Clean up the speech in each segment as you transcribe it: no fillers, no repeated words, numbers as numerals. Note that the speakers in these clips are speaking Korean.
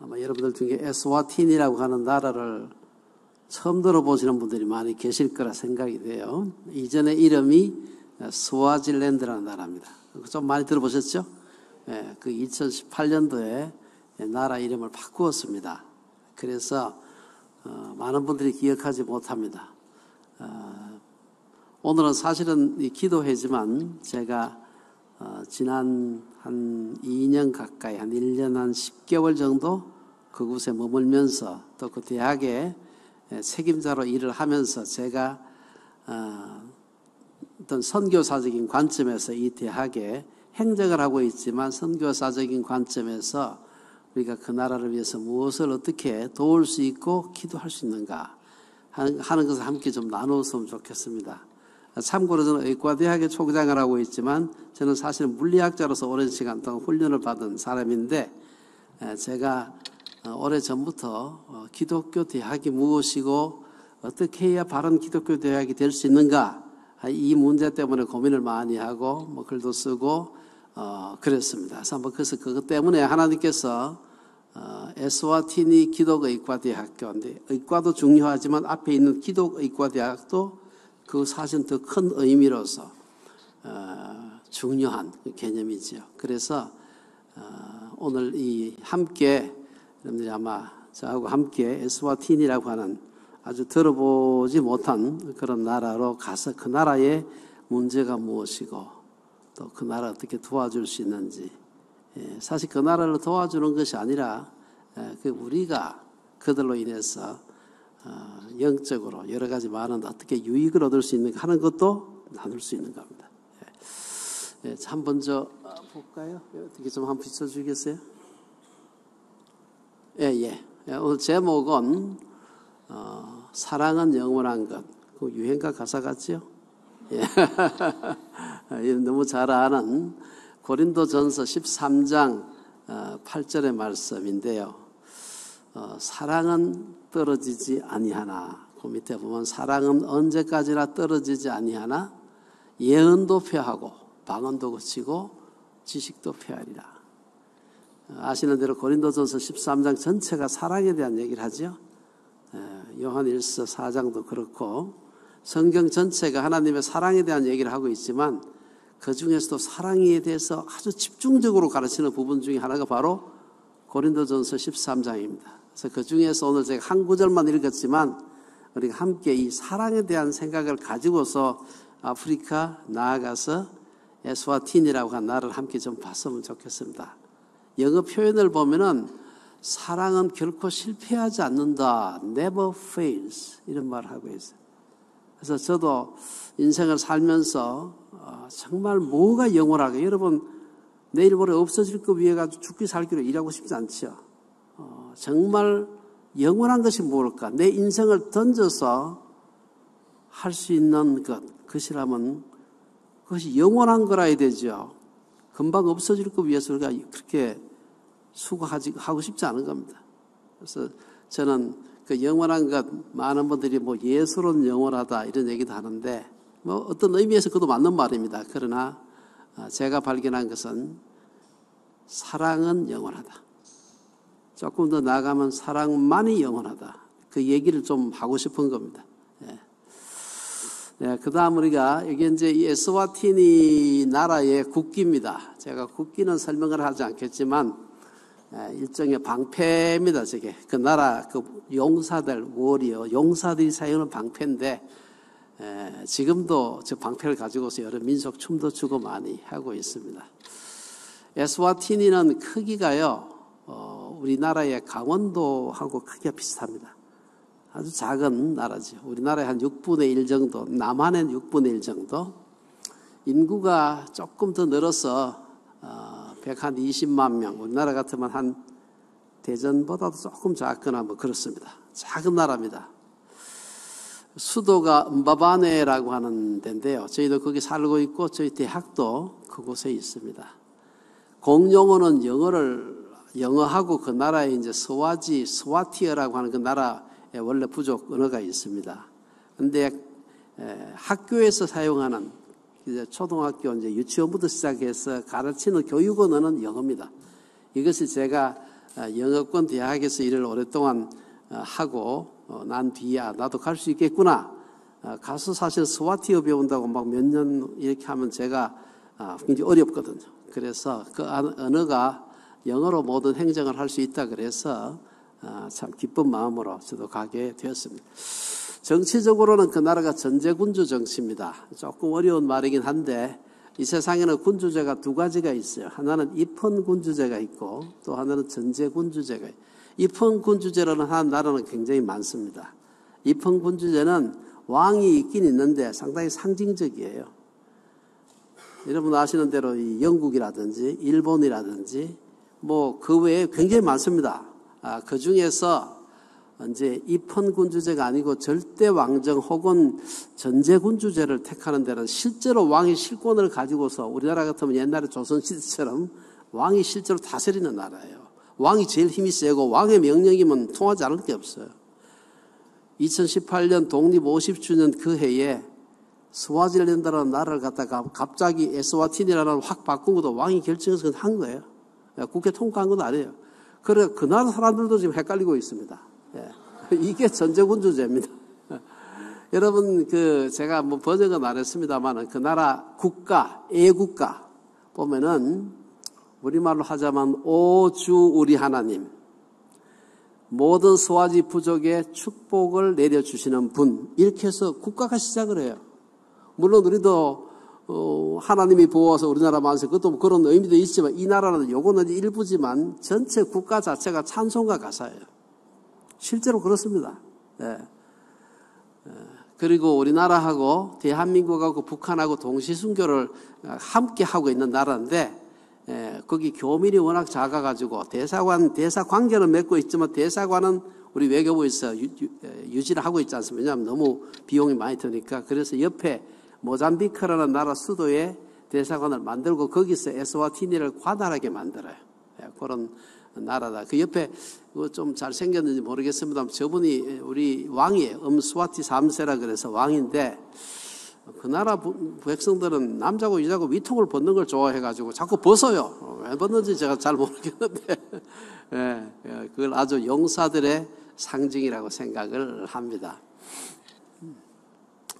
아마 여러분들 중에 에스와티니라고 하는 나라를 처음 들어보시는 분들이 많이 계실 거라 생각이 돼요. 이전에 이름이 스와질랜드라는 나라입니다. 좀 많이 들어보셨죠? 예, 그 2018년도에 나라 이름을 바꾸었습니다. 그래서 많은 분들이 기억하지 못합니다. 오늘은 사실은 기도회지만 제가 지난 한 2년 가까이 한 1년 한 10개월 정도 그곳에 머물면서 또 그 대학에 책임자로 일을 하면서 제가 어떤 선교사적인 관점에서 이 대학에 행정을 하고 있지만 선교사적인 관점에서 우리가 그 나라를 위해서 무엇을 어떻게 도울 수 있고 기도할 수 있는가 하는 것을 함께 좀 나누었으면 좋겠습니다. 참고로 저는 의과대학에 총장을 하고 있지만 저는 사실은 물리학자로서 오랜 시간 동안 훈련을 받은 사람인데 제가 오래전부터 기독교 대학이 무엇이고 어떻게 해야 바른 기독교 대학이 될 수 있는가 이 문제 때문에 고민을 많이 하고 뭐 글도 쓰고 그랬습니다. 그래서 그것 때문에 하나님께서 에스와티니 기독의과대학교인데 의과도 중요하지만 앞에 있는 기독의과대학도 그 사실 더 큰 의미로서 중요한 개념이지요. 그래서 오늘 이 함께 여러분들이 아마 저하고 함께 에스와티니라고 하는 아주 들어보지 못한 그런 나라로 가서 그 나라의 문제가 무엇이고 또 그 나라 어떻게 도와줄 수 있는지 사실 그 나라를 도와주는 것이 아니라 우리가 그들로 인해서 영적으로 여러 가지 많은 어떻게 유익을 얻을 수 있는가 하는 것도 나눌 수 있는 겁니다. 한 번 볼까요? 어떻게 좀 한번 비춰주겠어요? 오늘 제목은 사랑은 영원한 것. 그 유행가 가사 같죠? 너무 잘 아는 고린도전서 13장 8절의 말씀인데요. 사랑은 떨어지지 아니하나. 그 밑에 보면 사랑은 언제까지나 떨어지지 아니하나 예언도 폐하고 방언도 그치고 지식도 폐하리라. 아시는 대로 고린도전서 13장 전체가 사랑에 대한 얘기를 하죠. 요한일서 4장도 그렇고 성경 전체가 하나님의 사랑에 대한 얘기를 하고 있지만 그 중에서도 사랑에 대해서 아주 집중적으로 가르치는 부분 중에 하나가 바로 고린도전서 13장입니다. 그래서 그 중에서 오늘 제가 한 구절만 읽었지만 우리가 함께 이 사랑에 대한 생각을 가지고서 아프리카 나아가서 에스와티니라고 한 나라를 함께 좀 봤으면 좋겠습니다. 영어 표현을 보면은 사랑은 결코 실패하지 않는다. Never fails. 이런 말을 하고 있어요. 그래서 저도 인생을 살면서 정말 뭐가 영원하게 여러분 내일 모레 없어질 거 위해 가지고 죽기 살기로 일하고 싶지 않죠. 정말 영원한 것이 뭘까? 내 인생을 던져서 할 수 있는 그것이라면 그것이 영원한 거라야 되죠. 금방 없어질 거 위해서 우리가 그렇게 수고하고 싶지 않은 겁니다. 그래서 저는 그 영원한 것, 많은 분들이 뭐 예술은 영원하다 이런 얘기도 하는데 뭐 어떤 의미에서 그것도 맞는 말입니다. 그러나 제가 발견한 것은 사랑은 영원하다. 조금 더 나아가면 사랑만이 영원하다. 그 얘기를 좀 하고 싶은 겁니다. 그 다음 우리가 이게 이제 이 에스와티니 나라의 국기입니다. 제가 국기는 설명을 하지 않겠지만 일종의 방패입니다. 저게 그 나라 그 용사들 워리어 용사들이 사용하는 방패인데 지금도 저 방패를 가지고서 여러 민속 춤도 추고 많이 하고 있습니다. 에스와티니는 크기가요 우리나라의 강원도하고 크기가 비슷합니다. 아주 작은 나라죠. 우리나라의 한 6분의 1 정도, 남한의 6분의 1 정도. 인구가 조금 더 늘어서 120만 명. 우리나라 같으면 한 대전보다도 조금 작거나 뭐 그렇습니다. 작은 나라입니다. 수도가 음바바네라고 하는 데인데요. 저희도 거기 살고 있고 저희 대학도 그곳에 있습니다. 공용어는 영어하고 그 나라에 이제 스와티어라고 하는 그 나라에 원래 부족 언어가 있습니다. 근데 학교에서 사용하는 이제 초등학교 이제 유치원부터 시작해서 가르치는 교육 언어는 영어입니다. 이것이 제가 영어권 대학에서 일을 오랫동안 하고 난 뒤야 나도 갈 수 있겠구나. 가서 사실 스와티어 배운다고 막 몇 년 이렇게 하면 제가 굉장히 어렵거든요. 그래서 그 언어가 영어로 모든 행정을 할 수 있다 그래서 참 기쁜 마음으로 저도 가게 되었습니다. 정치적으로는 그 나라가 전제군주 정치입니다. 조금 어려운 말이긴 한데 이 세상에는 군주제가 두 가지가 있어요. 하나는 입헌군주제가 있고 또 하나는 전제군주제가 있어요. 입헌군주제라는 한 나라는 굉장히 많습니다. 입헌군주제는 왕이 있긴 있는데 상당히 상징적이에요. 여러분 아시는 대로 이 영국이라든지 일본이라든지 뭐 그 외에 굉장히 많습니다. 그 중에서 이제 입헌군주제가 아니고 절대왕정 혹은 전제군주제를 택하는 데는 실제로 왕이 실권을 가지고서 우리나라 같으면 옛날에 조선시대처럼 왕이 실제로 다스리는 나라예요. 왕이 제일 힘이 세고 왕의 명령이면 통하지 않을 게 없어요. 2018년 독립 50주년 그 해에 스와질랜드라는 나라를 갖다가 갑자기 에스와틴이라는 나라를 확 바꾼 것도 왕이 결정해서 한 거예요. 국회 통과한 건 아니에요. 그래 그 나라 사람들도 지금 헷갈리고 있습니다. 예. 이게 전제군주제입니다. 여러분 제가 뭐 번역은 안 했습니다만 그 나라 국가 애국가 보면은 우리말로 하자면 오주 우리 하나님 모든 스와지 부족에 축복을 내려주시는 분 이렇게 해서 국가가 시작을 해요. 물론 우리도 하나님이 보호해서 우리나라 만세 그것도 그런 의미도 있지만 이 나라는 요거는 일부지만 전체 국가 자체가 찬송가 가사예요. 실제로 그렇습니다. 예. 그리고 우리나라하고 대한민국하고 북한하고 동시순교를 함께 하고 있는 나라인데 거기 교민이 워낙 작아가지고 대사 관계는 맺고 있지만 대사관은 우리 외교부에서 유지를 하고 있지 않습니까? 왜냐하면 너무 비용이 많이 드니까. 그래서 옆에 모잠비크라는 나라 수도에 대사관을 만들고 거기서 에스와티니를 관할하게 만들어요. 그런 나라다. 그 옆에 좀 잘생겼는지 모르겠습니다만 저분이 우리 왕이에요. 스와티 3세라 그래서 왕인데 그 나라 백성들은 남자고 여자고 위통을 벗는 걸 좋아해가지고 자꾸 벗어요. 왜 벗는지 제가 잘 모르겠는데 그걸 아주 용사들의 상징이라고 생각을 합니다.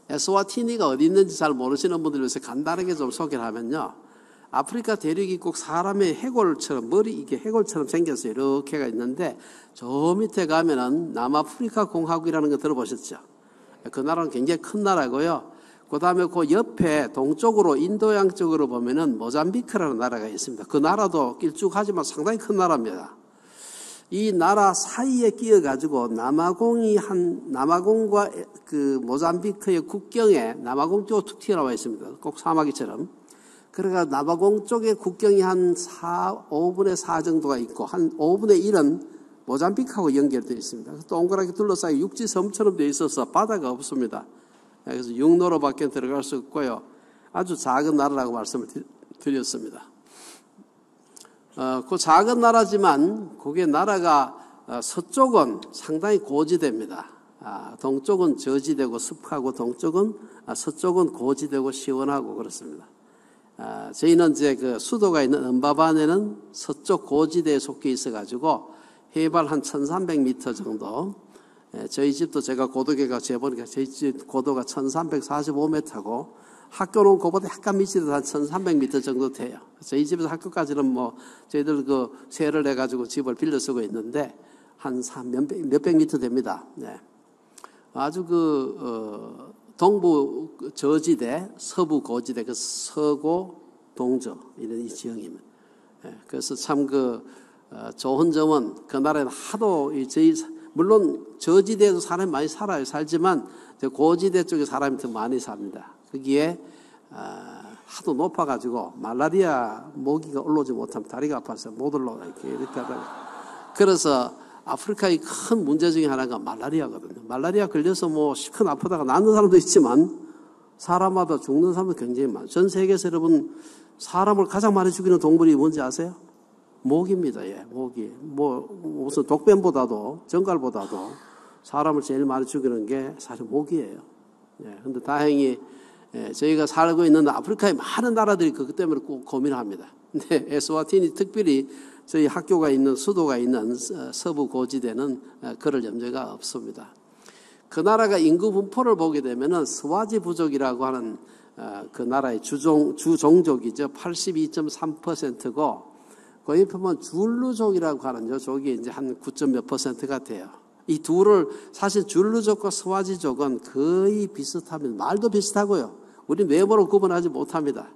에스와티니가 어디 있는지 잘 모르시는 분들 위해서 간단하게 좀 소개를 하면요. 아프리카 대륙이 꼭 사람의 해골처럼 이게 해골처럼 생겼어요. 이렇게가 있는데 저 밑에 가면은 남아프리카 공화국이라는 거 들어보셨죠? 그 나라는 굉장히 큰 나라고요. 그 다음에 그 옆에 동쪽으로 인도양 쪽으로 보면은 모잠비크라는 나라가 있습니다. 그 나라도 길쭉하지만 상당히 큰 나라입니다. 이 나라 사이에 끼어가지고 남아공과 그 모잠비크의 국경에 남아공 쪽으로 툭 튀어나와 있습니다. 꼭 사마귀처럼. 그러니까 남아공 쪽에 국경이 한 5분의 4 정도가 있고 한 5분의 1은 모잠비크하고 연결되어 있습니다. 동그랗게 둘러싸여 육지섬처럼 되어 있어서 바다가 없습니다. 그래서 육로로밖에 들어갈 수 없고요. 아주 작은 나라라고 말씀을 드렸습니다. 그 작은 나라지만 그게 나라가 서쪽은 상당히 고지대입니다. 동쪽은 저지대고 습하고 서쪽은 고지대고 시원하고 그렇습니다. 저희는 이제 그 수도가 있는 음바반에는 서쪽 고지대에 속해 있어가지고 해발 한 1300m 정도. 저희 집도 제가 고도계가 재보니까 저희 집 고도가 1345m고 학교는 그보다 약간 밑으로 한 1300m 정도 돼요. 저희 집에서 학교까지는 뭐 저희들 그 세를 해가지고 집을 빌려 쓰고 있는데 한 몇백 미터 됩니다. 네. 아주 동부 저지대, 서부 고지대, 그 서고, 동저, 이런 이 지형입니다. 그래서 참 좋은 점은 그 나라에는 하도 물론 저지대에도 사람이 많이 살지만 고지대 쪽에 사람이 더 많이 삽니다. 거기에 하도 높아가지고 말라리아 모기가 올라오지 못하면 다리가 아파서 못 올라가 이렇게 하다가 그래서 아프리카의 큰 문제 중에 하나가 말라리아거든요. 말라리아 걸려서 뭐 시큰 아프다가 낫는 사람도 있지만 사람마다 죽는 사람도 굉장히 많아요. 전 세계에서 여러분 사람을 가장 많이 죽이는 동물이 뭔지 아세요? 모기입니다. 예, 모기. 무슨 독뱀보다도 정갈보다도 사람을 제일 많이 죽이는 게 사실 모기예요. 예, 근데 다행히 저희가 살고 있는 아프리카의 많은 나라들이 그것 때문에 꼭 고민합니다. 근데 에스와티니 특별히 저희 학교가 있는 수도가 있는 서부 고지대는 그럴 염려가 없습니다. 그 나라가 인구 분포를 보게 되면은 스와지 부족이라고 하는 그 나라의 주종족이죠. 82.3%고 거기 보면 줄루족이라고 하는 요 족이 이제 한 9몇 %가 돼요. 이 둘을 사실 줄루족과 스와지족은 거의 비슷합니다. 말도 비슷하고요. 우리는 외모로 구분하지 못합니다.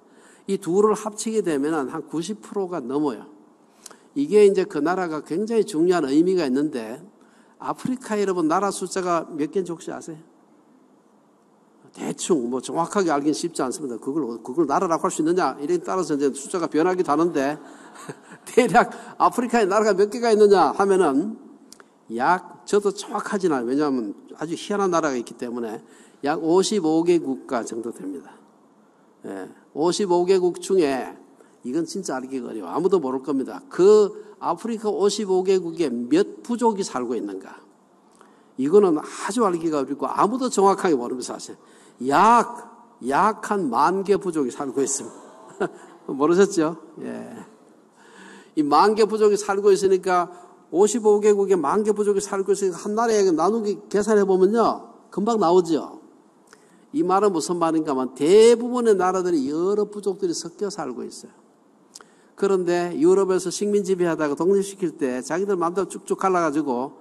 이 둘을 합치게 되면은 한 90%가 넘어요. 이게 이제 그 나라가 굉장히 중요한 의미가 있는데 아프리카 여러분 나라 숫자가 몇 개인지 혹시 아세요? 대충 뭐 정확하게 알긴 쉽지 않습니다. 그걸 나라라고 할 수 있느냐 이에 따라서 이제 숫자가 변하기도 하는데 대략 아프리카에 나라가 몇 개가 있느냐 하면은 저도 정확하지는 않아요. 왜냐하면 아주 희한한 나라가 있기 때문에 약 55개 국가 정도 됩니다. 55개국 중에 이건 진짜 알기가 어려워. 아무도 모를 겁니다. 그 아프리카 55개국에 몇 부족이 살고 있는가. 이거는 아주 알기가 어렵고 아무도 정확하게 모릅니다. 사실. 약 한 10,000개 부족이 살고 있습니다. 모르셨죠? 예. 이 10,000개 부족이 살고 있으니까 55개국에 10,000개 부족이 살고 있으니까 한 나라에 나누기 계산해 보면요. 금방 나오죠. 이 말은 무슨 말인가 하면 대부분의 나라들이 여러 부족들이 섞여 살고 있어요. 그런데 유럽에서 식민 지배하다가 독립시킬 때 자기들 마음대로 쭉쭉 갈라가지고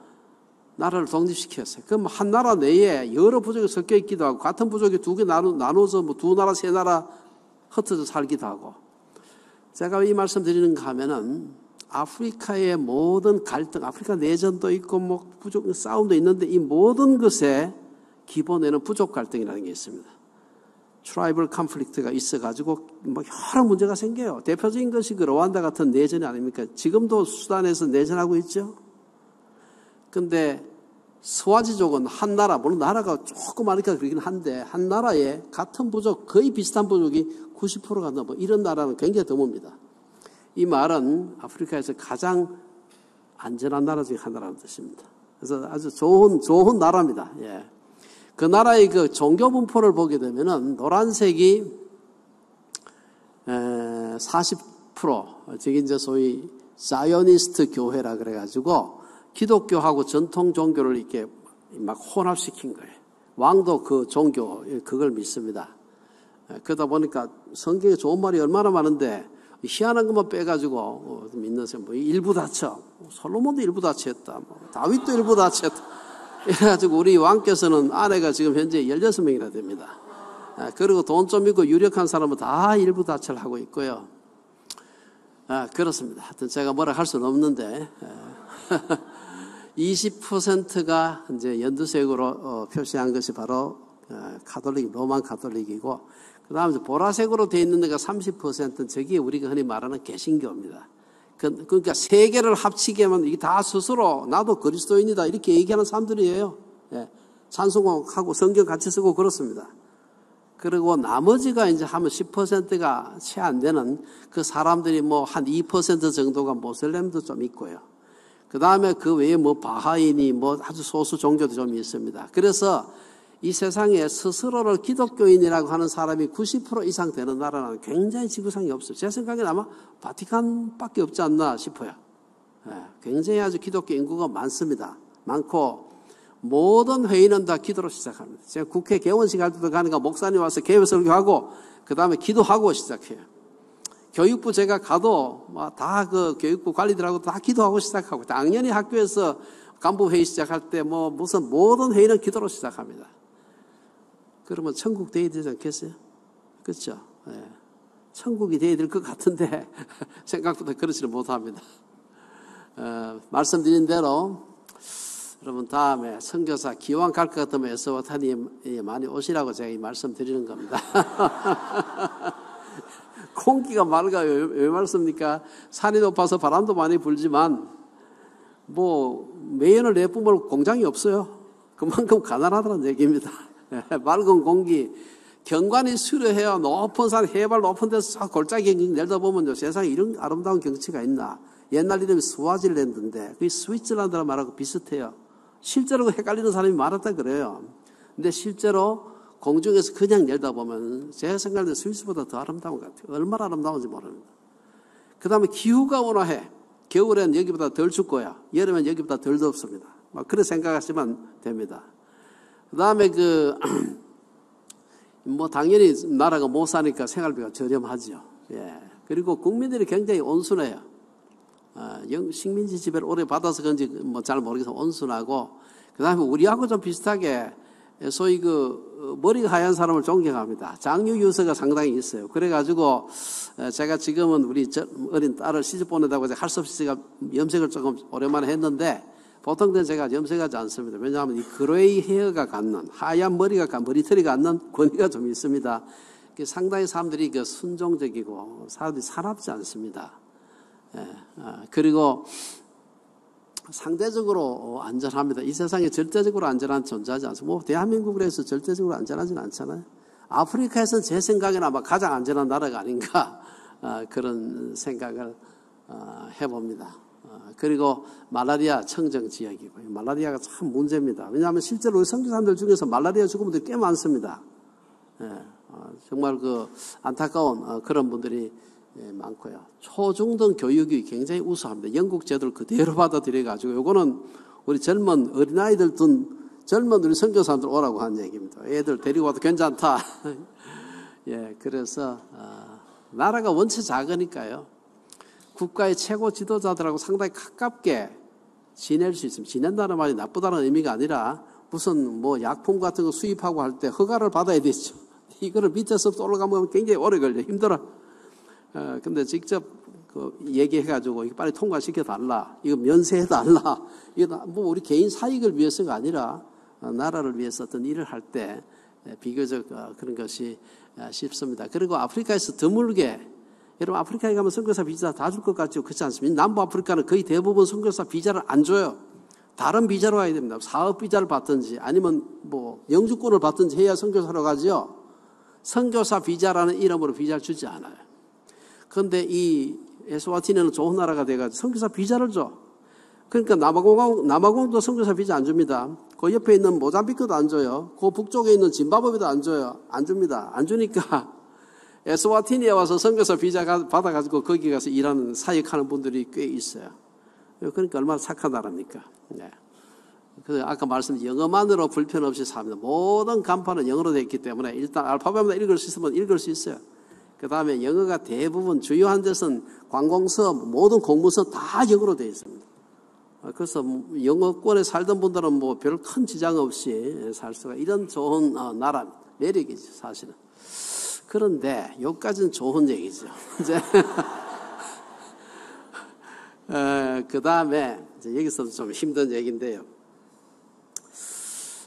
나라를 독립시켰어요. 그럼 한 나라 내에 여러 부족이 섞여 있기도 하고 같은 부족이 두 개 나눠서 뭐 두 나라 세 나라 흩어져 살기도 하고. 제가 왜 이 말씀 드리는가 하면은 아프리카의 모든 갈등, 아프리카 내전도 있고 뭐 부족 싸움도 있는데 이 모든 것의 기본에는 부족 갈등이라는 게 있습니다. 트라이벌 컨플릭트가 있어가지고 뭐 여러 문제가 생겨요. 대표적인 것이 그 르완다 같은 내전이 아닙니까? 지금도 수단에서 내전하고 있죠. 근데 스와지족은 한 나라, 물론 나라가 조그마하니까 그러긴 한데 한 나라에 같은 부족, 거의 비슷한 부족이 90%가 넘어. 이런 나라는 굉장히 드뭅니다. 이 말은 아프리카에서 가장 안전한 나라 중에 하나라는 뜻입니다. 그래서 아주 좋은 나라입니다. 예. 그 나라의 그 종교 분포를 보게 되면은 노란색이 40%, 저기 이제 소위 자이오니스트 교회라 그래가지고 기독교하고 전통 종교를 이렇게 막 혼합시킨 거예요. 왕도 그 종교, 그걸 믿습니다. 그러다 보니까 성경에 좋은 말이 얼마나 많은데 희한한 것만 빼가지고 믿는 사람, 뭐 일부 다쳐. 솔로몬도 일부 다쳤다. 뭐 다윗도 일부 다쳤다. 이래가지고 우리 왕께서는 아내가 지금 현재 16명이나 됩니다. 그리고 돈 좀 있고 유력한 사람은 다 일부 다처를 하고 있고요. 그렇습니다. 하여튼 제가 뭐라 할 수는 없는데 20%가 이제 연두색으로 표시한 것이 바로 로만 가톨릭이고, 그 다음에 보라색으로 되어 있는 데가 30%는 저기 우리가 흔히 말하는 개신교입니다. 그러니까 세 개를 합치게 하면 이게 다 스스로 나도 그리스도인이다 이렇게 얘기하는 사람들이에요. 예. 찬송하고 성경 같이 쓰고 그렇습니다. 그리고 나머지가 이제 하면 10%가 채 안 되는 그 사람들이 뭐 한 2% 정도가 모슬렘도 좀 있고요. 그 다음에 그 외에 뭐 바하이니 뭐 아주 소수 종교도 좀 있습니다. 그래서 이 세상에 스스로를 기독교인이라고 하는 사람이 90% 이상 되는 나라는 굉장히 지구상에 없어요. 제 생각에는 아마 바티칸밖에 없지 않나 싶어요. 굉장히 아주 기독교 인구가 많습니다. 많고 모든 회의는 다 기도로 시작합니다. 제가 국회 개원식 할 때도 가니까 목사님 와서 개회 설교하고 그 다음에 기도하고 시작해요. 교육부 제가 가도 다 그 교육부 관리들하고 다 기도하고 시작하고, 당연히 학교에서 간부 회의 시작할 때 뭐 무슨 모든 회의는 기도로 시작합니다. 그러면 천국 돼야 되지 않겠어요? 그렇죠? 예. 천국이 돼야 될 것 같은데 생각보다 그렇지는 못합니다. 말씀드린 대로 여러분 다음에 선교사 기왕 갈 것 같으면 에스워타님 많이 오시라고 제가 이 말씀 드리는 겁니다. 공기가 맑아요. 왜 말씀입니까? 산이 높아서 바람도 많이 불지만 뭐 매연을 내뿜을 공장이 없어요. 그만큼 가난하다는 얘기입니다. 맑은 공기, 경관이 수려해요. 높은 산, 해발 높은 데서 골짜기 내려다보면요, 세상에 이런 아름다운 경치가 있나. 옛날 이름이 스와질랜드인데 그게 스위스란드라 말하고 비슷해요. 실제로 헷갈리는 사람이 많았다 그래요. 근데 실제로 공중에서 그냥 내려다보면 제 생각에 스위스보다 더 아름다운 것 같아요. 얼마나 아름다운지 모릅니다. 그 다음에 기후가 온화해. 겨울엔 여기보다 덜 춥고요. 여름엔 여기보다 덜 덥습니다. 막 그렇게 생각하시면 됩니다. 그 다음에 뭐 당연히 나라가 못 사니까 생활비가 저렴하죠. 예. 그리고 국민들이 굉장히 온순해요. 식민지 지배를 오래 받아서 그런지 뭐 잘 모르겠어 온순하고, 그 다음에 우리하고 좀 비슷하게 소위 머리가 하얀 사람을 존경합니다. 장유유서가 상당히 있어요. 그래가지고 제가 지금은 우리 어린 딸을 시집 보내다고 할 수 없이 제가 염색을 조금 오랜만에 했는데, 보통 때는 제가 염색하지 않습니다. 왜냐하면 이 그레이 헤어가 갖는, 하얀 머리털이 갖는 권위가 좀 있습니다. 상당히 사람들이 순종적이고 사람들이 사납지 않습니다. 예, 그리고 상대적으로 안전합니다. 이 세상에 절대적으로 안전한 존재하지 않습니다. 뭐 대한민국을 해서 절대적으로 안전하지는 않잖아요. 아프리카에서는 제 생각에는 아마 가장 안전한 나라가 아닌가 그런 생각을 해봅니다. 그리고 말라리아 청정 지역이고, 말라리아가 참 문제입니다. 왜냐하면 실제로 우리 선교사님들 중에서 말라리아 죽은 분들이 꽤 많습니다. 예, 정말 안타까운 그런 분들이 많고요. 초중등 교육이 굉장히 우수합니다. 영국 제도를 그대로 받아들여가지고, 요거는 우리 젊은 어린아이들 젊은 우리 선교사님들 오라고 한 얘기입니다. 애들 데리고 와도 괜찮다. 예, 그래서 나라가 원체 작으니까요. 국가의 최고 지도자들하고 상당히 가깝게 지낼 수 있습니다. 지낸다는 말이 나쁘다는 의미가 아니라 무슨 뭐 약품 같은 거 수입하고 할 때 허가를 받아야 되죠. 이거를 밑에서부터 올라가면 굉장히 오래 걸려요. 힘들어. 근데 직접 얘기해가지고 이거 빨리 통과시켜 달라. 이거 면세해 달라. 이거 뭐 우리 개인 사익을 위해서가 아니라 나라를 위해서 어떤 일을 할 때 비교적 그런 것이 쉽습니다. 그리고 아프리카에서 드물게, 여러분 아프리카에 가면 선교사 비자 다 줄 것 같죠? 그렇지 않습니까? 남부 아프리카는 거의 대부분 선교사 비자를 안 줘요. 다른 비자로 와야 됩니다. 사업 비자를 받든지 아니면 뭐 영주권을 받든지 해야 선교사로 가죠. 선교사 비자라는 이름으로 비자를 주지 않아요. 그런데 이 에스와티니는 좋은 나라가 돼가지고 선교사 비자를 줘. 그러니까 남아공도 선교사 비자 안 줍니다. 그 옆에 있는 모잠비크도 안 줘요. 그 북쪽에 있는 짐바브웨도 안 줘요. 안 줍니다. 안 주니까 에스와티니에 와서 선교사 비자 받아가지고 거기 가서 일하는 사역하는 분들이 꽤 있어요. 그러니까 얼마나 착한 나라입니까? 네. 그래서 아까 말씀드린 영어만으로 불편 없이 삽니다. 모든 간판은 영어로 되어 있기 때문에 일단 알파벳만 읽을 수 있으면 읽을 수 있어요. 그 다음에 영어가 대부분 주요한 데서는 관공서, 모든 공문서 다 영어로 되어 있습니다. 그래서 영어권에 살던 분들은 뭐 별 큰 지장 없이 살 수가, 이런 좋은 나라, 매력이죠, 사실은. 그런데 여기까지는 좋은 얘기죠. 이제 그 다음에 여기서도 좀 힘든 얘기인데요.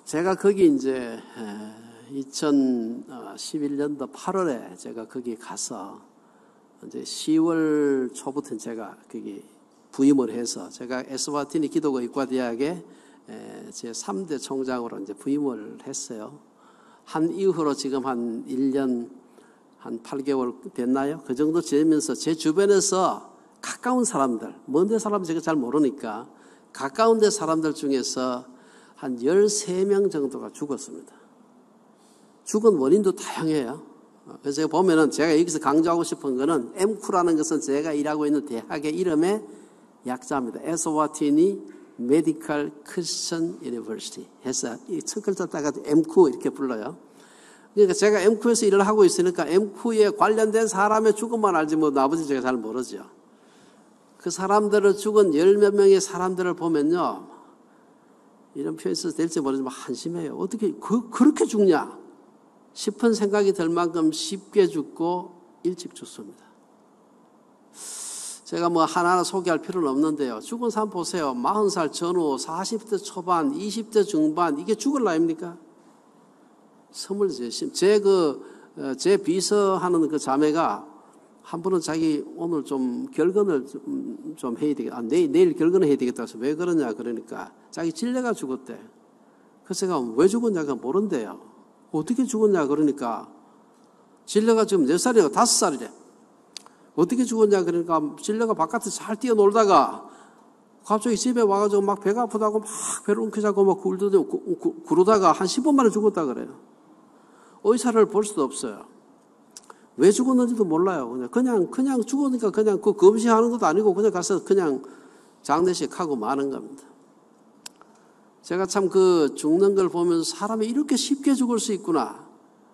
제가 거기 이제 2011년도 8월에 제가 거기 가서 이제 10월 초부터 제가 거기 부임을 해서 제가 에스와티니 기독교 의과대학의 제 3대 총장으로 이제 부임을 했어요. 한 이후로 지금 한 1년 한 8개월 됐나요? 그 정도 지내면서 제 주변에서 가까운 사람들, 먼데 사람 제가 잘 모르니까 가까운 데 사람들 중에서 한 13명 정도가 죽었습니다. 죽은 원인도 다양해요. 그래서 제가 보면은 제가 여기서 강조하고 싶은 거는 엠쿠라는 것은 제가 일하고 있는 대학의 이름의 약자입니다. 에스와티니 메디컬 크리스천 유니버시티 해서 이 첫 글자 따가지고 엠쿠 이렇게 불러요. 그러니까 제가 엠쿠에서 일을 하고 있으니까 엠쿠에 관련된 사람의 죽음만 알지 뭐 나머지 제가 잘 모르죠. 그 사람들을 죽은 10몇 명의 사람들을 보면요, 이런 표현이 써도 될지 모르지만 한심해요. 어떻게 그렇게 죽냐 싶은 생각이 들 만큼 쉽게 죽고 일찍 죽습니다. 제가 뭐 하나하나 소개할 필요는 없는데요. 죽은 사람 보세요. 40살 전후, 40대 초반, 20대 중반, 이게 죽을 나이입니까? 제 비서하는 그 자매가 한 번은 자기 오늘 좀 결근을 좀 해야 되겠다. 내일 결근을 해야 되겠다. 해서 왜 그러냐 그러니까 자기 질려가 죽었대. 그래서 제가 왜 죽었냐가 모른대요. 어떻게 죽었냐 그러니까 질려가 지금 몇 살이에요? 5살이래. 어떻게 죽었냐 그러니까 질려가 바깥에 잘 뛰어놀다가 갑자기 집에 와가지고 막 배가 아프다고 막 배를 움켜잡고 막 구르다가 한 10분 만에 죽었다 그래요. 의사를 볼 수도 없어요. 왜 죽었는지도 몰라요. 그냥 죽으니까 그냥 그 검시하는 것도 아니고 그냥 가서 그냥 장례식 하고 마는 겁니다. 제가 참 그 죽는 걸 보면서 사람이 이렇게 쉽게 죽을 수 있구나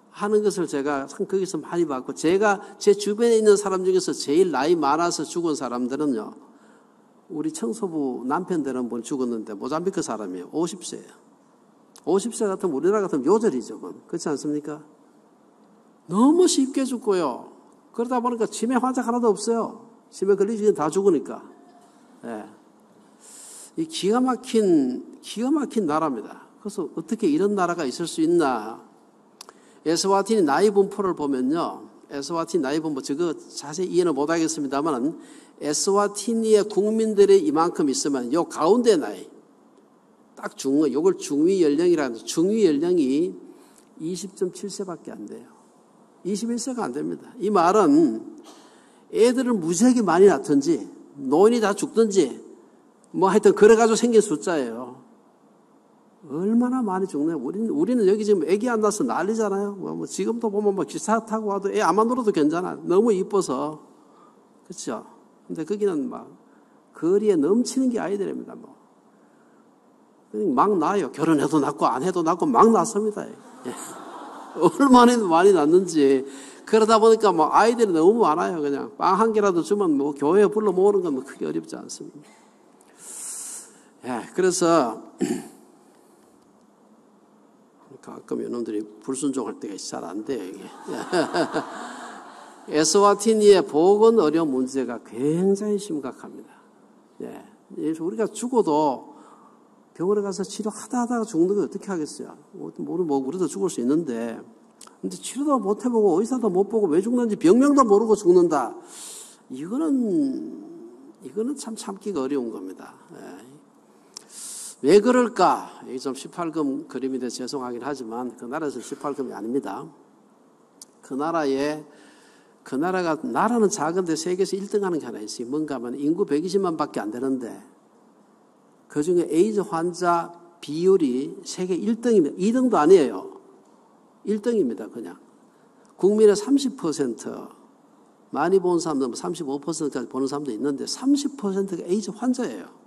하는 것을 제가 참 거기서 많이 봤고, 제가 제 주변에 있는 사람 중에서 제일 나이 많아서 죽은 사람들은요, 우리 청소부 남편들은 뭘 죽었는데 모잠비크 사람이에요. 50세예요. 50세 같으면 우리나라 같으면 요절이죠. 그렇지 않습니까? 너무 쉽게 죽고요. 그러다 보니까 치매 환자 하나도 없어요. 치매 걸리지 다 죽으니까. 예. 이 기가 막힌 나라입니다. 그래서 어떻게 이런 나라가 있을 수 있나. 에스와티니 나이 분포를 보면요. 에스와티니 나이 분포, 저거 자세히 이해는 못하겠습니다만, 에스와티니의 국민들이 이만큼 있으면 요 가운데 나이, 딱 중위, 요걸 중위 연령이라는, 중위 연령이 20.7세밖에 안 돼요. 21세가 안 됩니다. 이 말은 애들을 무지하게 많이 낳든지, 노인이 다 죽든지, 뭐 하여튼 그래가지고 생긴 숫자예요. 얼마나 많이 죽나요? 우리는 여기 지금 애기 안 낳아서 난리잖아요. 뭐 지금도 보면 뭐 기차 타고 와도 애 안 만들어도 괜찮아. 너무 이뻐서. 그렇죠? 근데 거기는 막 거리에 넘치는 게 아이들입니다. 막 낳아요. 결혼해도 낳고 안 해도 낳고 막 낳습니다. 얼마나 많이 낳는지. 그러다 보니까 뭐 아이들이 너무 많아요. 그냥 빵 한 개라도 주면 뭐 교회에 불러 모으는 건 뭐 크게 어렵지 않습니다. 예, 그래서 가끔 이놈들이 불순종할 때가 잘 안 돼요, 이게. 에스와티니의 보건 의료 문제가 굉장히 심각합니다. 예. 우리가 죽어도 병원에 가서 치료하다가 죽는 거 어떻게 하겠어요? 우리도 죽을 수 있는데, 근데 치료도 못 해보고 의사도 못 보고 왜 죽는지 병명도 모르고 죽는다. 이거는 참 참기가 어려운 겁니다. 예. 왜 그럴까? 이게 좀 18금 그림이 돼서 죄송하긴 하지만 그 나라에서 18금이 아닙니다. 나라는 작은데 세계에서 1등 하는 게 하나 있어요. 뭔가 하면 인구 120만 밖에 안 되는데 그 중에 에이즈 환자 비율이 세계 1등입니다. 2등도 아니에요. 1등입니다. 그냥. 국민의 30%, 많이 보는 사람들은 35%까지 보는 사람도 있는데 30%가 에이즈 환자예요.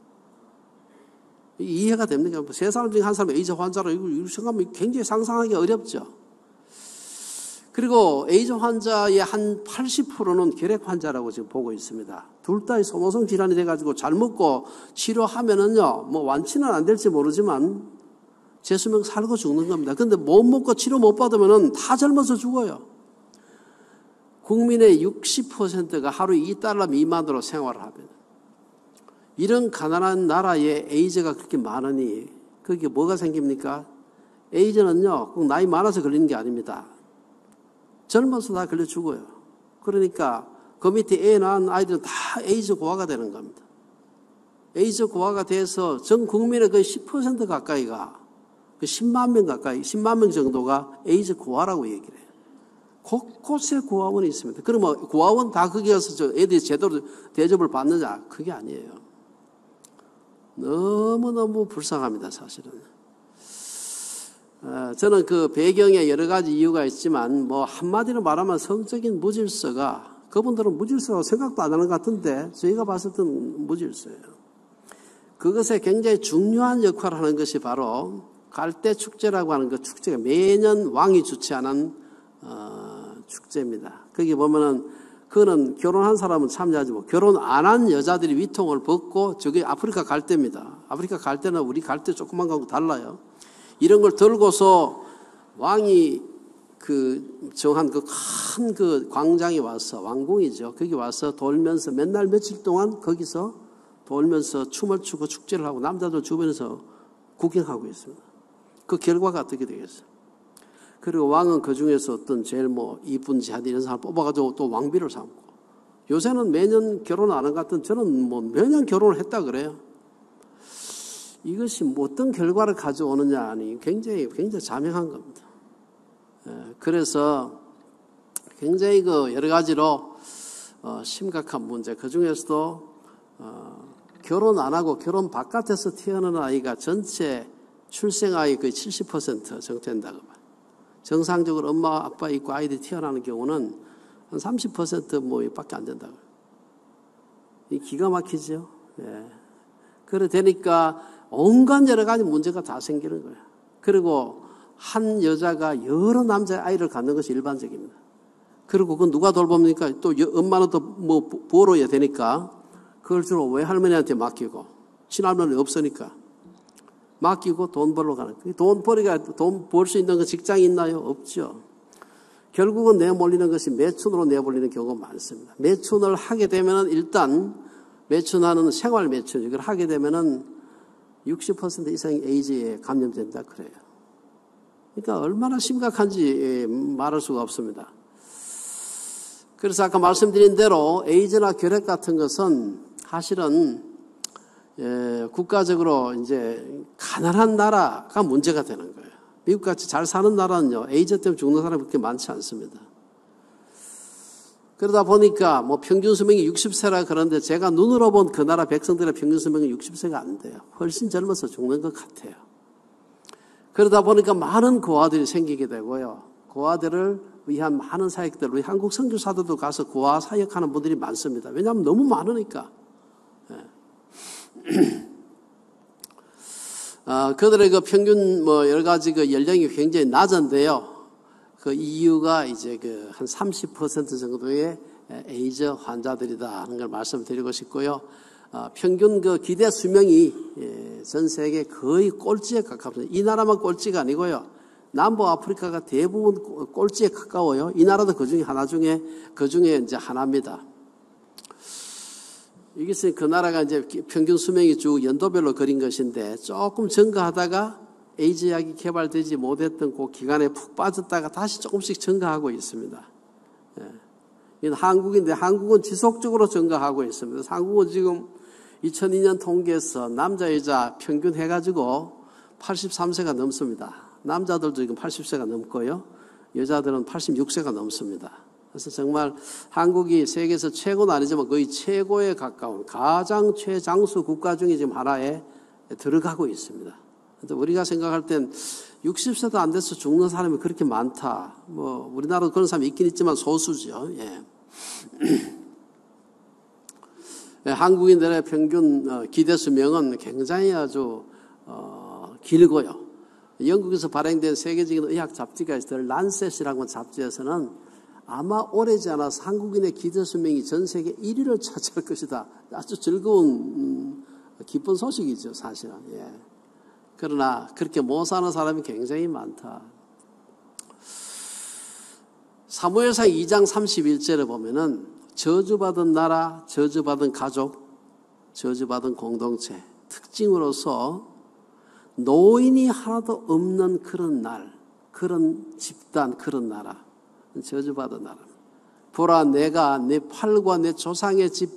이해가 됩니까? 세 사람 중에 한 사람이 에이즈 환자로 이거 생각하면 굉장히 상상하기 어렵죠. 그리고 에이즈 환자의 한 80%는 결핵 환자라고 지금 보고 있습니다. 둘 다 소모성 질환이 돼가지고 잘 먹고 치료하면은요, 뭐 완치는 안 될지 모르지만 제 수명 살고 죽는 겁니다. 근데 못 먹고 치료 못 받으면은 다 젊어서 죽어요. 국민의 60%가 하루 $2 미만으로 생활을 합니다. 이런 가난한 나라에 에이즈가 그렇게 많으니 거기에 뭐가 생깁니까? 에이즈는요, 꼭 나이 많아서 걸리는 게 아닙니다. 젊어서 다 걸려 죽어요. 그러니까 그 밑에 애 낳은 아이들은 다 에이즈 고아가 되는 겁니다. 에이즈 고아가 돼서 전 국민의 거의 10% 가까이가, 그 10만 명 가까이, 10만 명 정도가 에이즈 고아라고 얘기를 해요. 곳곳에 고아원이 있습니다. 그러면 고아원 다 거기 가서 애들이 제대로 대접을 받느냐? 그게 아니에요. 너무너무 불쌍합니다, 사실은. 저는 그 배경에 여러 가지 이유가 있지만, 뭐, 한마디로 말하면 성적인 무질서가, 그분들은 무질서라고 생각도 안 하는 것 같은데, 저희가 봤을 때는 무질서예요. 그것에 굉장히 중요한 역할을 하는 것이 바로 갈대축제라고 하는 그 축제가 매년 왕이 주최하는, 축제입니다. 거기 보면은, 그거는 결혼한 사람은 참여하지 뭐 결혼 안 한 여자들이 위통을 벗고 저게 아프리카 갈대입니다. 아프리카 갈대는 우리 갈대 조그만 거하고 달라요. 이런 걸 들고서 왕이 그 정한 그 큰 그 광장에 와서 왕궁이죠. 거기 와서 돌면서 맨날 며칠 동안 거기서 돌면서 춤을 추고 축제를 하고 남자들 주변에서 구경하고 있습니다. 그 결과가 어떻게 되겠어요? 그리고 왕은 그 중에서 어떤 제일 뭐 이쁜 자들 이런 사람 뽑아가지고 또 왕비를 삼고, 요새는 매년 결혼 안 한 것 같은, 저는 뭐 매년 결혼을 했다 그래요. 이것이 뭐 어떤 결과를 가져오느냐 하니 굉장히 자명한 겁니다. 그래서 굉장히 그 여러 가지로 심각한 문제, 그 중에서도 결혼 안 하고 결혼 바깥에서 태어난 아이가 전체 출생아이 거의 70% 정도된다고 봐요. 정상적으로 엄마 아빠 있고 아이들이 태어나는 경우는 한 30% 밖에 안 된다고요. 이 기가 막히죠. 예. 그래 되니까 온갖 여러 가지 문제가 다 생기는 거예요. 그리고 한 여자가 여러 남자의 아이를 갖는 것이 일반적입니다. 그리고 그건 누가 돌봅니까? 또 엄마는 또 벌어야 되니까 그걸 주로 외할머니한테 맡기고 친할머니 없으니까 맡기고 돈 벌러 가는 거예요. 돈 벌 수 있는 그 직장이 있나요? 없죠. 결국은 내몰리는 것이 매춘으로 내몰리는 경우가 많습니다. 매춘을 하게 되면은 일단 매춘하는 생활 매춘 이걸 하게 되면은 60% 이상의 에이즈에 감염된다 그래요. 그러니까 얼마나 심각한지 말할 수가 없습니다. 그래서 아까 말씀드린 대로 에이즈나 결핵 같은 것은 사실은 국가적으로 이제 가난한 나라가 문제가 되는 거예요. 미국같이 잘 사는 나라는요, 에이즈 때문에 죽는 사람이 그렇게 많지 않습니다. 그러다 보니까 평균 수명이 60세라 그러는데 제가 눈으로 본 그 나라 백성들의 평균 수명이 60세가 안 돼요. 훨씬 젊어서 죽는 것 같아요. 그러다 보니까 많은 고아들이 생기게 되고요. 고아들을 위한 많은 사역들, 우리 한국 선교사들도 가서 고아 사역하는 분들이 많습니다. 왜냐하면 너무 많으니까. 그들의 그 평균 여러 가지 그 연령이 굉장히 낮은데요. 그 이유가 이제 한 30% 정도의 에이즈 환자들이다 하는 걸 말씀드리고 싶고요. 평균 그 기대 수명이 전 세계 거의 꼴찌에 가깝습니다. 이 나라만 꼴찌가 아니고요. 남부 아프리카가 대부분 꼴찌에 가까워요. 이 나라도 그 중에 이제 하나입니다. 이것은 그 나라가 이제 평균 수명이 쭉 연도별로 그린 것인데 조금 증가하다가 에이즈 약이 개발되지 못했던 그 기간에 푹 빠졌다가 다시 조금씩 증가하고 있습니다. 이건 한국인데 한국은 지속적으로 증가하고 있습니다. 한국은 지금 2002년 통계에서 남자 여자 평균 해가지고 83세가 넘습니다. 남자들도 지금 80세가 넘고요. 여자들은 86세가 넘습니다. 그래서 정말 한국이 세계에서 최고는 아니지만 거의 최고에 가까운 가장 최장수 국가 중에 지금 하나에 들어가고 있습니다. 그런데 우리가 생각할 땐 60세도 안 돼서 죽는 사람이 그렇게 많다. 우리나라도 그런 사람이 있긴 있지만 소수죠. 한국인들의 평균 기대 수명은 굉장히 아주 길고요. 영국에서 발행된 세계적인 의학 잡지가 있어요. 란셋이라고 잡지에서는 아마 오래지 않아서 한국인의 기대 수명이 전 세계 1위를 차지할 것이다. 아주 즐거운 기쁜 소식이죠, 사실은. 그러나 그렇게 못 사는 사람이 굉장히 많다. 사무엘상 2장 31절에 보면은 저주받은 나라, 저주받은 가족, 저주받은 공동체 특징으로서 노인이 하나도 없는 그런 날, 그런 집단, 그런 나라, 저주받은 나라. 보라, 내가 내 팔과 내 조상의 집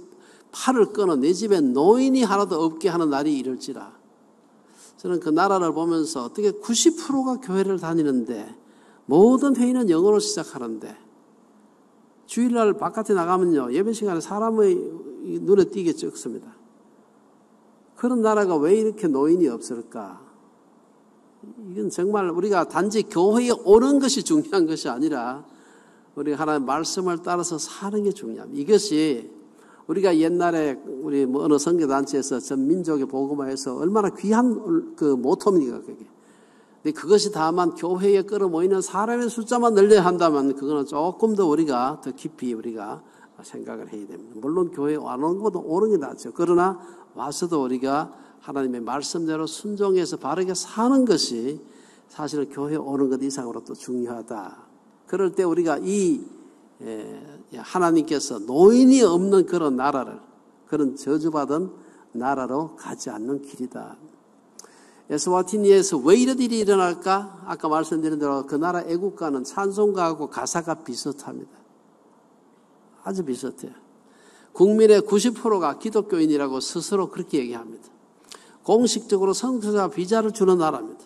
팔을 끊어 내 집에 노인이 하나도 없게 하는 날이 이럴지라. 저는 그 나라를 보면서 어떻게 90%가 교회를 다니는데 모든 회의는 영어로 시작하는데 주일날 바깥에 나가면요 예배 시간에 사람의 눈에 띄게 적습니다. 그런 나라가 왜 이렇게 노인이 없을까? 이건 정말 우리가 단지 교회에 오는 것이 중요한 것이 아니라 우리가 하나님의 말씀을 따라서 사는 게 중요합니다. 이것이 우리가 옛날에 우리 어느 선교단체에서 전 민족의 복음화에서 얼마나 귀한 그 모토입니까, 그게. 근데 그것이 다만 교회에 끌어모이는 사람의 숫자만 늘려야 한다면 그거는 조금 더 우리가 더 깊이 우리가 생각을 해야 됩니다. 물론 교회에 안 오는 것도 오는 게 낫죠. 그러나 와서도 우리가 하나님의 말씀대로 순종해서 바르게 사는 것이 사실은 교회에 오는 것 이상으로 또 중요하다. 그럴 때 우리가 하나님께서 노인이 없는 그런 나라를, 그런 저주받은 나라로 가지 않는 길이다. 에스와티니에서 왜 이런 일이 일어날까? 아까 말씀드린 대로 그 나라 애국가는 찬송가하고 가사가 비슷합니다. 아주 비슷해요. 국민의 90%가 기독교인이라고 스스로 그렇게 얘기합니다. 공식적으로 선교사 비자를 주는 나라입니다.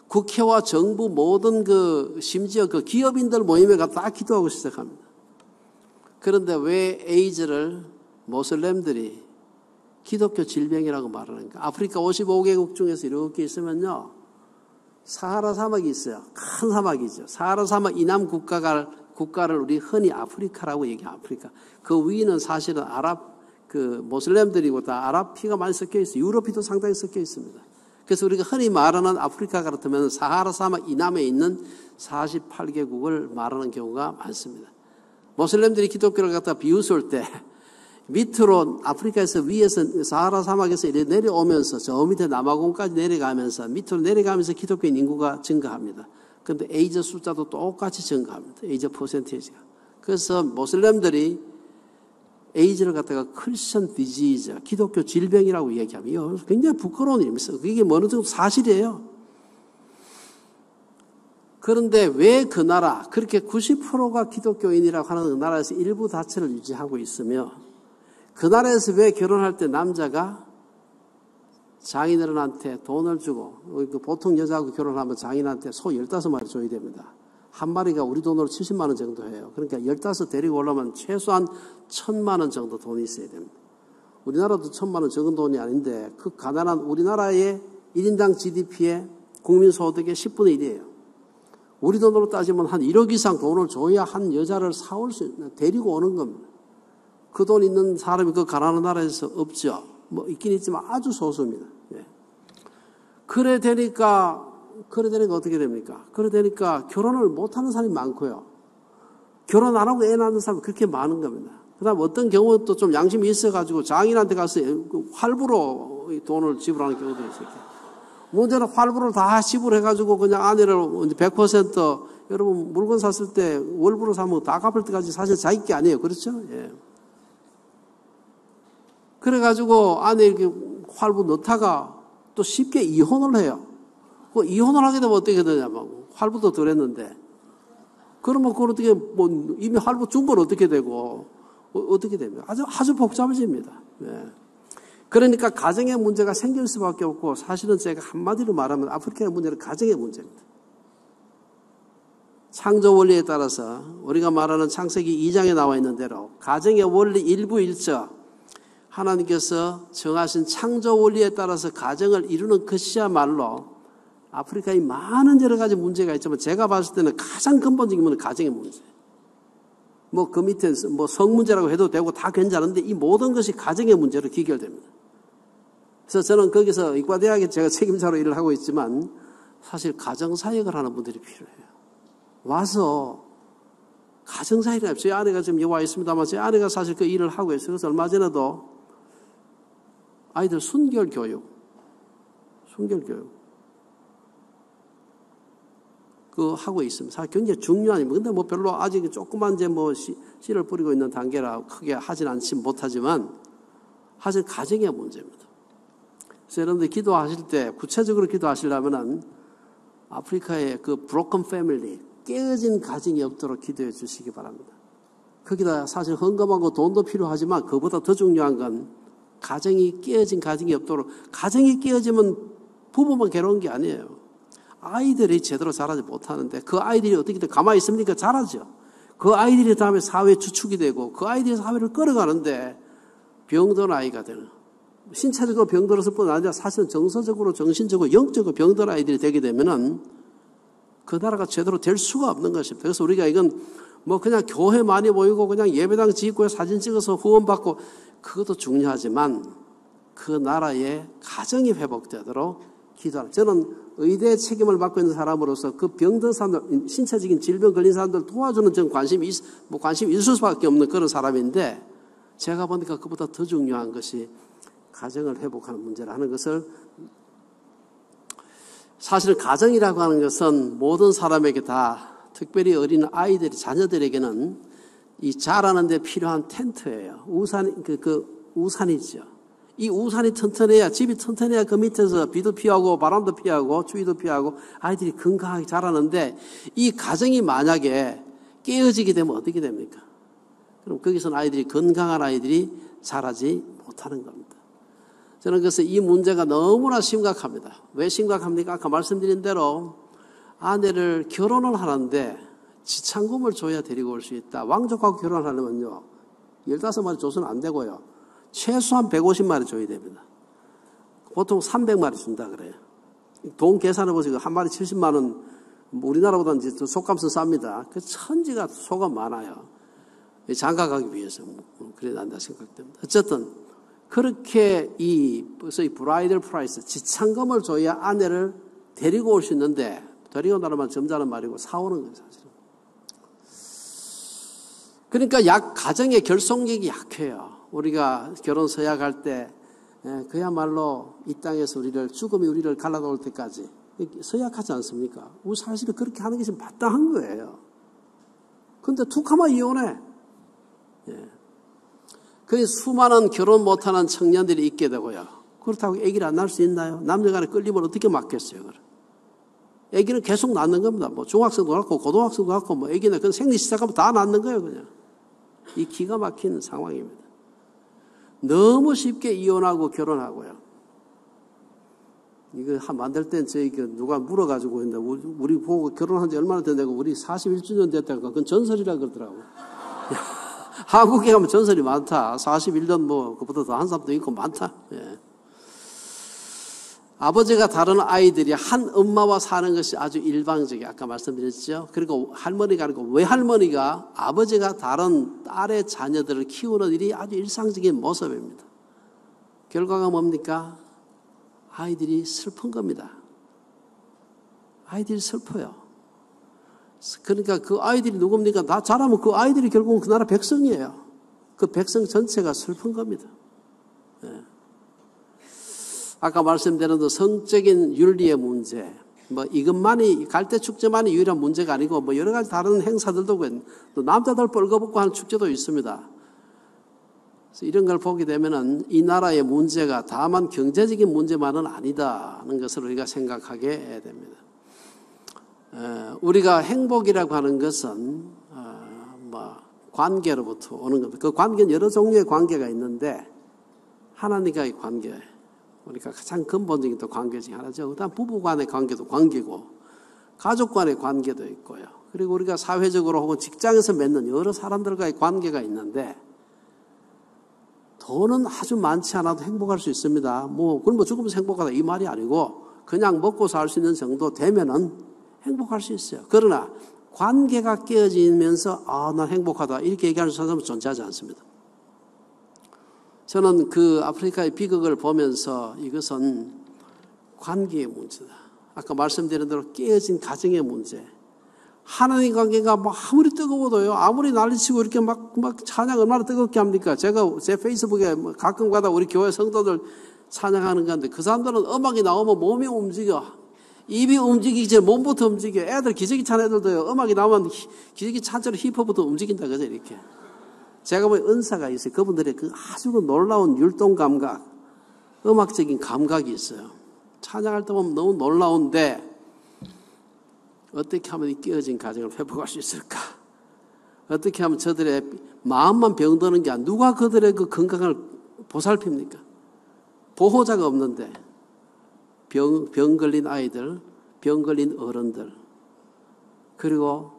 국회와 정부 모든 심지어 그 기업인들 모임에 가서 다 기도하고 시작합니다. 그런데 왜 에이즈를 모슬렘들이 기독교 질병이라고 말하는가? 아프리카 55개국 중에서 이렇게 있으면요, 사하라 사막이 있어요. 큰 사막이죠. 사하라 사막 이남 국가가 국가를 우리 흔히 아프리카라고 얘기해요. 아프리카. 그 위는 사실은 모슬렘들이고 다 아랍 피가 많이 섞여 있어요. 유럽 피도 상당히 섞여 있습니다. 그래서 우리가 흔히 말하는 아프리카 같으면 사하라 사막 이남에 있는 48개국을 말하는 경우가 많습니다. 모슬렘들이 기독교를 갖다 비웃을 때 밑으로 아프리카에서 위에서 사하라 사막에서 이렇게 내려오면서 저 밑에 남아공까지 내려가면서 밑으로 내려가면서 기독교인 인구가 증가합니다. 그런데 에이즈 숫자도 똑같이 증가합니다. 에이즈 퍼센테이지가. 그래서 모슬렘들이 에이즈를 갖다가 크리스천 디지즈, 기독교 질병이라고 얘기하면 이거 굉장히 부끄러운 일입니다. 그게 어느 정도 사실이에요. 그런데 왜 그 나라, 그렇게 90%가 기독교인이라고 하는 그 나라에서 일부 다처를 유지하고 있으며 그 나라에서 왜 결혼할 때 남자가 장인어른한테 돈을 주고 보통 여자하고 결혼하면 장인한테 소 15마리 줘야 됩니다. 한 마리가 우리 돈으로 70만 원 정도 해요. 그러니까 15 데리고 올라오면 최소한 1,000만 원 정도 돈이 있어야 됩니다. 우리나라도 1,000만 원 적은 돈이 아닌데 그 가난한 우리나라의 1인당 GDP의 국민소득의 10분의 1이에요. 우리 돈으로 따지면 한 1억 이상 돈을 줘야 한 여자를 사올 수 있는, 데리고 오는 겁니다. 그 돈 있는 사람이 그 가난한 나라에서 없죠. 뭐 있긴 있지만 아주 소수입니다. 예. 그래 되니까 어떻게 됩니까? 그래 되니까 결혼을 못하는 사람이 많고요. 결혼 안 하고 애 낳는 사람이 그렇게 많은 겁니다. 그 다음 어떤 경우는 또 좀 양심이 있어가지고 장인한테 가서 활부로 돈을 지불하는 경우도 있어요. 문제는 활부를 다 지불해가지고 그냥 아내를 100% 여러분 물건 샀을 때 월부로 사면 다 갚을 때까지 사실 자기 게 아니에요. 그렇죠? 예. 그래가지고 아내 이렇게 활부 넣다가 또 쉽게 이혼을 해요. 그 이혼을 하게 되면 어떻게 되냐면 활부도 덜 했는데 그러면 그걸 어떻게 이미 활부 준 건 어떻게 되고 어떻게 됩니까? 아주 복잡해집니다. 네. 그러니까 가정의 문제가 생길 수밖에 없고 사실은 제가 한마디로 말하면 아프리카의 문제는 가정의 문제입니다. 창조 원리에 따라서 우리가 말하는 창세기 2장에 나와 있는 대로 가정의 원리 일부 일처 하나님께서 정하신 창조 원리에 따라서 가정을 이루는 것이야말로 아프리카에 많은 여러 가지 문제가 있지만 제가 봤을 때는 가장 근본적인 문제는 가정의 문제. 그 밑에 성 문제라고 해도 되고 다 괜찮은데 이 모든 것이 가정의 문제로 귀결됩니다. 그래서 저는 거기서 이과대학에 제가 책임자로 일을 하고 있지만 사실 가정사역을 하는 분들이 필요해요. 와서 가정사역을 해요. 제 아내가 지금 여기 와 있습니다만 제 아내가 사실 그 일을 하고 있어요. 그래서 얼마 전에도 아이들 순결교육 하고 있습니다. 사실 굉장히 중요한 일입니다. 근데 별로 아직 조그만 이제 씨를 뿌리고 있는 단계라 크게 하진 못하지만 사실 가정의 문제입니다. 그래서 여러분들 기도하실 때 구체적으로 기도하시려면은 아프리카의 그 broken family, 깨어진 가정이 없도록 기도해 주시기 바랍니다. 거기다 사실 헌금하고 돈도 필요하지만 그보다 더 중요한 건 깨어진 가정이 없도록. 가정이 깨어지면 부부만 괴로운 게 아니에요. 아이들이 제대로 자라지 못하는데 그 아이들이 어떻게 가만히 있습니까? 자라죠. 그 아이들이 다음에 사회 주축이 되고 그 아이들이 사회를 끌어가는데 병든 아이가 되는. 신체적으로 병들었을 뿐 아니라 사실은 정서적으로, 정신적으로, 영적으로 병든 아이들이 되게 되면은 그 나라가 제대로 될 수가 없는 것입니다. 그래서 우리가 이건 그냥 교회 많이 모이고 그냥 예배당 짓고 사진 찍어서 후원받고 그것도 중요하지만 그 나라의 가정이 회복되도록 기도하는. 저는 의대 책임을 맡고 있는 사람으로서 그 병든 사람들, 신체적인 질병 걸린 사람들 도와주는 전 관심이 있을 수밖에 없는 그런 사람인데 제가 보니까 그보다 더 중요한 것이 가정을 회복하는 문제라는 것을 사실 가정이라고 하는 것은 모든 사람에게 다 특별히 어린 아이들이 자녀들에게는 이 자라는 데 필요한 텐트예요. 우산이죠. 이 우산이 튼튼해야 집이 튼튼해야 그 밑에서 비도 피하고 바람도 피하고 추위도 피하고 아이들이 건강하게 자라는데 이 가정이 만약에 깨어지게 되면 어떻게 됩니까? 그럼 거기서는 건강한 아이들이 자라지 못하는 겁니다. 저는 그래서 이 문제가 너무나 심각합니다. 왜 심각합니까? 아까 말씀드린 대로 아내를 결혼을 하는데 지참금을 줘야 데리고 올 수 있다. 왕족하고 결혼을 하려면요 15마리 줘서는 안 되고요 최소한 150마리 줘야 됩니다. 보통 300마리 준다 그래요. 돈 계산해 보시고 한 마리 70만 원 우리나라보다는 이제 속감은 쌉니다. 그 천지가 소가 많아요. 장가가기 위해서 그래야 한다 생각됩니다. 어쨌든 그렇게 소위 브라이덜 프라이스, 지참금을 줘야 아내를 데리고 올 수 있는데, 데리고 온다는 말은 점잖은 말이고 사오는 거예요, 사실은. 그러니까 가정의 결속력이 약해요. 우리가 결혼 서약할 때 그야말로 이 땅에서 죽음이 우리를 갈라놓을 때까지 서약하지 않습니까? 우리 사실은 그렇게 하는 것이 마땅한 거예요. 근데 툭 하면 이혼해. 그래서 수많은 결혼 못하는 청년들이 있게 되고요. 그렇다고 아기를 안 낳을 수 있나요? 남녀간에 끌림을 어떻게 막겠어요? 아기는 계속 낳는 겁니다. 뭐 중학생도 낳고 고등학생도 낳고 뭐 아기는 그냥 생리 시작하면 다 낳는 거예요, 그냥. 이 기가 막힌 상황입니다. 너무 쉽게 이혼하고 결혼하고요. 이거 만들 땐 저희 누가 물어가지고 했는데 우리 보고 결혼한 지 얼마나 됐냐고 우리 41주년 됐다니까 그건 전설이라 그러더라고. 한국에 가면 전설이 많다. 41년 그보다 더 한 사람도 있고 많다. 예. 아버지가 다른 아이들이 한 엄마와 사는 것이 아주 일방적이에요. 아까 말씀드렸죠. 그리고 할머니가 아니고 외할머니가 아버지가 다른 딸의 자녀들을 키우는 일이 아주 일상적인 모습입니다. 결과가 뭡니까? 아이들이 슬픈 겁니다. 아이들이 슬퍼요. 그러니까 그 아이들이 누굽니까? 다 자라면 그 아이들이 결국은 그 나라 백성이에요. 그 백성 전체가 슬픈 겁니다. 예. 아까 말씀드린 성적인 윤리의 문제, 이것만이 갈대축제만이 유일한 문제가 아니고 여러 가지 다른 행사들도 또 남자들 벌거벗고 하는 축제도 있습니다. 그래서 이런 걸 보게 되면은 이 나라의 문제가 다만 경제적인 문제만은 아니다는 것을 우리가 생각하게 됩니다. 우리가 행복이라고 하는 것은 관계로부터 오는 겁니다. 그 관계는 여러 종류의 관계가 있는데 하나님과의 관계, 우리가 가장 근본적인 또 관계 중에 하나죠. 그다음 부부 간의 관계도 관계고 가족 간의 관계도 있고요. 그리고 우리가 사회적으로 혹은 직장에서 맺는 여러 사람들과의 관계가 있는데 돈은 아주 많지 않아도 행복할 수 있습니다. 그럼 죽으면서 행복하다 이 말이 아니고 그냥 먹고 살 수 있는 정도 되면은 행복할 수 있어요. 그러나 관계가 깨어지면서 난 행복하다 이렇게 얘기하는 사람은 존재하지 않습니다. 저는 그 아프리카의 비극을 보면서 이것은 관계의 문제다. 아까 말씀드린 대로 깨어진 가정의 문제. 하나님 관계가 아무리 뜨거워도요, 아무리 난리치고 이렇게 막 찬양 얼마나 뜨겁게 합니까? 제가 제 페이스북에 가끔 가다 우리 교회 성도들 찬양하는 건데 그 사람들은 음악이 나오면 몸이 움직여. 입이 움직이기 전에 몸부터 움직여. 애들 기저귀 찬 애들도요, 음악이 나오면 기저귀 찬처럼 힙합부터 움직인다, 그죠? 이렇게. 제가 보기엔 은사가 있어요. 그분들의 그 아주 놀라운 율동 감각, 음악적인 감각이 있어요. 찬양할 때 보면 너무 놀라운데 어떻게 하면 이 깨어진 가정을 회복할 수 있을까? 어떻게 하면 저들의 마음만 병드는 게 아니라 누가 그들의 그 건강을 보살핍니까? 보호자가 없는데 병 걸린 아이들, 병 걸린 어른들, 그리고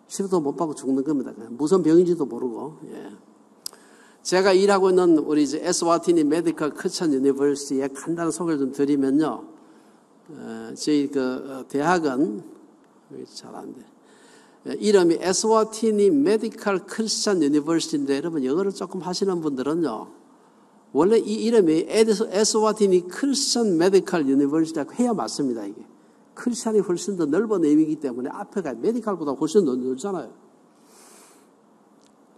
치료도 못 받고 죽는 겁니다. 무슨 병인지도 모르고. 예. 제가 일하고 있는 우리 에스와티니 메디컬 크리스천 유니버시티의 간단한 소개를 좀 드리면요. 저희 대학은 잘 안 돼. 이름이 에스와티니 메디컬 크리스천 유니버시티인데 여러분 영어를 조금 하시는 분들은요. 원래 이 이름이 에스와티니 크리스천 메디컬 유니버시티라고 해야 맞습니다. 이게. 크리스찬이 훨씬 더 넓은 의미이기 때문에 앞에가 메디컬보다 훨씬 더 넓잖아요.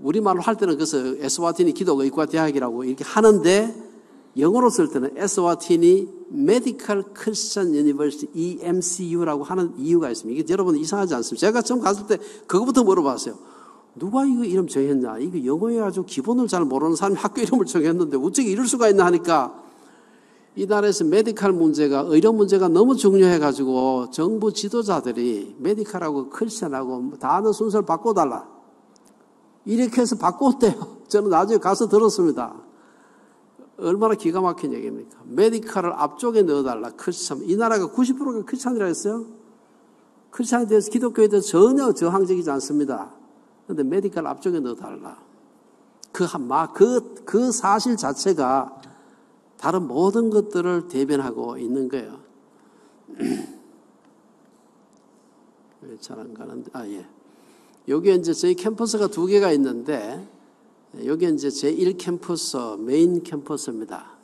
우리말로 할 때는 그래서 에스와티니 기독의과 대학이라고 이렇게 하는데 영어로 쓸 때는 에스와티니 메디컬 크리스천 유니버시티 EMCU라고 하는 이유가 있습니다. 이게 여러분 이상하지 않습니다. 제가 처음 갔을 때 그거부터 물어봤어요. 누가 이거 이름 정했냐? 이거 영어에 아주 기본을 잘 모르는 사람이 학교 이름을 정했는데 어떻게 이럴 수가 있나 하니까 이 나라에서 메디컬 문제가, 의료 문제가 너무 중요해가지고 정부 지도자들이 메디컬하고 크리스천하고 다 아는 순서를 바꿔달라. 이렇게 해서 바꿨대요. 저는 나중에 가서 들었습니다. 얼마나 기가 막힌 얘기입니까? 메디컬을 앞쪽에 넣어달라. 크리스천. 이 나라가 90%가 크리스천이라 했어요. 크리스천에 대해서 기독교에 대해서 전혀 저항적이지 않습니다. 그런데 메디컬 앞쪽에 넣어달라. 그 사실 자체가 다른 모든 것들을 대변하고 있는 거예요. 잘 안 가는데, 예. 여기에 이제 저희 캠퍼스가 2개가 있는데, 여기 이제 제1 캠퍼스, 메인 캠퍼스입니다.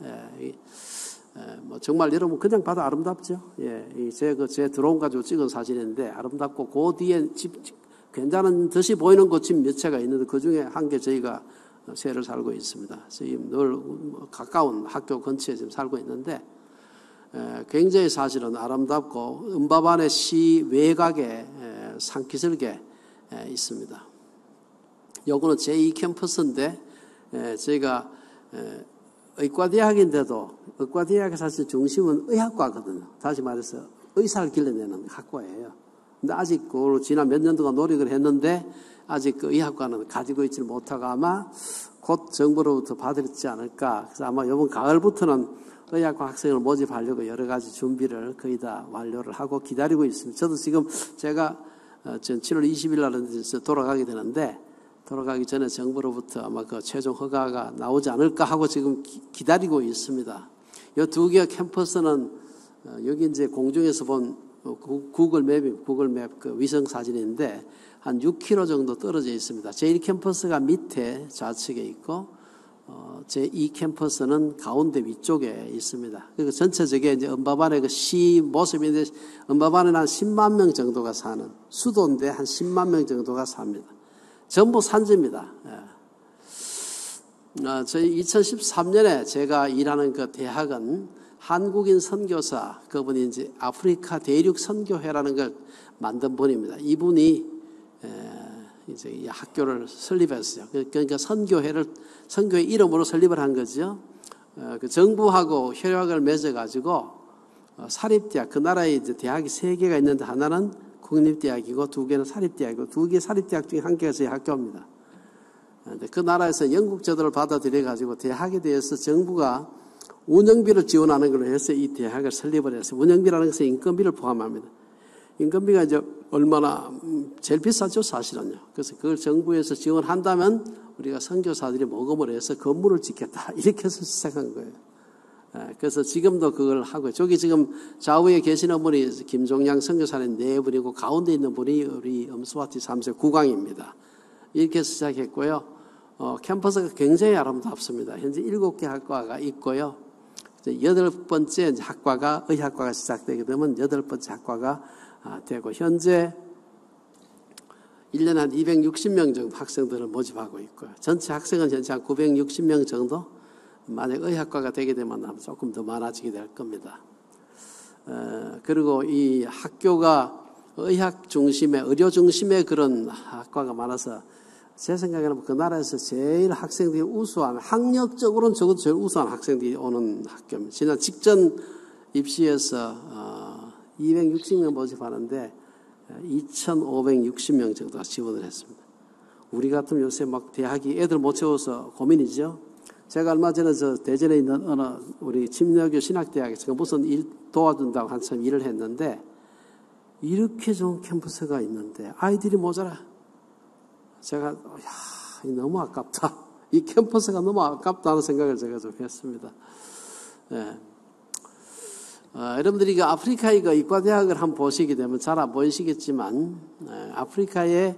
뭐 정말 여러분 그냥 봐도 아름답죠? 예. 제 드론 가지고 찍은 사진인데 아름답고, 그 뒤에 괜찮은 듯이 보이는 곳 집 몇 채가 있는데 그 중에 한 개 저희가 새를 살고 있습니다. 저희 늘 가까운 학교 근처에 지금 살고 있는데, 굉장히 사실은 아름답고 음바반의 시 외곽에 산기슭에 있습니다. 요거는 제2 캠퍼스인데, 저희가 의과대학인데도 의과대학의 사실 중심은 의학과거든요. 다시 말해서 의사를 길러내는 학과예요. 근데 아직 그 지난 몇 년도가 노력을 했는데 아직 그 의학과는 가지고 있지 못하고 아마 곧 정부로부터 받을지 않을까. 그래서 아마 이번 가을부터는 의학과 학생을 모집하려고 여러 가지 준비를 거의 다 완료를 하고 기다리고 있습니다. 저도 지금 제가 7월 20일 날은 돌아가게 되는데, 돌아가기 전에 정부로부터 아마 그 최종 허가가 나오지 않을까 하고 지금 기다리고 있습니다. 이 2개 캠퍼스는 여기 이제 공중에서 본 구글 맵 그 위성 사진인데 한 6km 정도 떨어져 있습니다. 제1 캠퍼스가 밑에 좌측에 있고, 제2 캠퍼스는 가운데 위쪽에 있습니다. 그리고 전체적인 이제 음바반의 그 시 모습인데, 음바반에는 한 10만 명 정도가 사는 수도인데 한 10만 명 정도가 삽니다. 전부 산지입니다. 저희 2013년에 제가 일하는 그 대학은 한국인 선교사, 그분이 이제 아프리카 대륙 선교회라는 걸 만든 분입니다. 이분이 이제 이 학교를 설립했어요. 그러니까 선교회 이름으로 설립을 한 거죠. 그 정부하고 협약을 맺어가지고 사립대학, 그 나라에 이제 대학이 3개가 있는데 하나는 국립대학이고 2개는 사립대학이고, 2개 사립대학 중에 1개가 저희 학교입니다. 그 나라에서 영국 제도를 받아들여가지고 대학에 대해서 정부가 운영비를 지원하는 걸로 해서 이 대학을 설립을 했어요. 운영비라는 것은 인건비를 포함합니다. 인건비가 이제 얼마나 제일 비싸죠, 사실은요. 그래서 그걸 정부에서 지원한다면 우리가 선교사들이 모금을 해서 건물을 짓겠다, 이렇게 해서 시작한 거예요. 그래서 지금도 그걸 하고요. 저기 지금 좌우에 계시는 분이 김종양 선교사님 4분이고 가운데 있는 분이 우리 엄스와티 3세 국왕입니다. 이렇게 해서 시작했고요. 캠퍼스가 굉장히 아름답습니다. 현재 7개 학과가 있고요. 이제 8번째 학과가, 의학과가 시작되게 되면 8번째 학과가 되고, 현재 1년에 한 260명 정도 학생들을 모집하고 있고요. 전체 학생은 현재 한 960명 정도, 만약 의학과가 되게 되면 조금 더 많아지게 될 겁니다. 그리고 이 학교가 의학 중심의, 의료 중심의 그런 학과가 많아서 제 생각에는 그 나라에서 제일 학생들이 우수한, 학력적으로는 적어도 제일 우수한 학생들이 오는 학교입니다. 지난 직전 입시에서 260명 모집하는데 2,560명 정도가 지원을 했습니다. 우리 같으면 요새 막 대학이 애들 못 채워서 고민이죠. 제가 얼마 전에 대전에 있는 어느 우리 침례교 신학대학에서 무슨 일 도와준다고 한참 일을 했는데, 이렇게 좋은 캠퍼스가 있는데 아이들이 모자라. 제가 너무 아깝다. 이 캠퍼스가 너무 아깝다는 생각을 제가 좀 했습니다. 여러분들이 그 아프리카의 그 의과대학을 한번 보시게 되면 잘 안 보이시겠지만, 아프리카의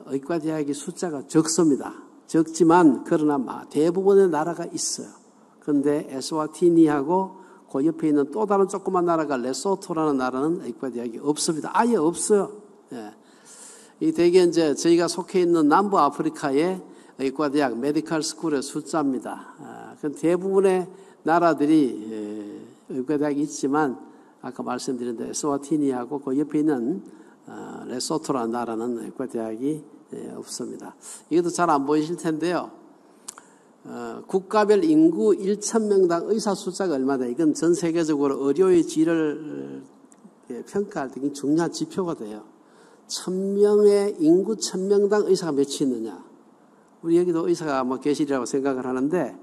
의과대학의 숫자가 적습니다. 적지만 그러나 대부분의 나라가 있어요. 그런데 에스와티니하고 그 옆에 있는 또 다른 조그만 나라가 레소토라는 나라는 의과대학이 없습니다. 아예 없어요. 이 대개 이제 저희가 속해 있는 남부 아프리카의 의과대학 메디컬 스쿨의 숫자입니다. 대부분의 나라들이 의과대학이 있지만 아까 말씀드린 대로 에스와티니하고 그 옆에 있는 레소토라는 나라는 의과대학이 없습니다. 이것도 잘 안 보이실 텐데요. 국가별 인구 1,000명당 의사 숫자가 얼마나, 이건 전 세계적으로 의료의 질을 평가할 때 굉장히 중요한 지표가 돼요. 1,000명의 인구 1,000명당 의사가 몇이 있느냐. 우리 여기도 의사가 계시리라고 생각을 하는데,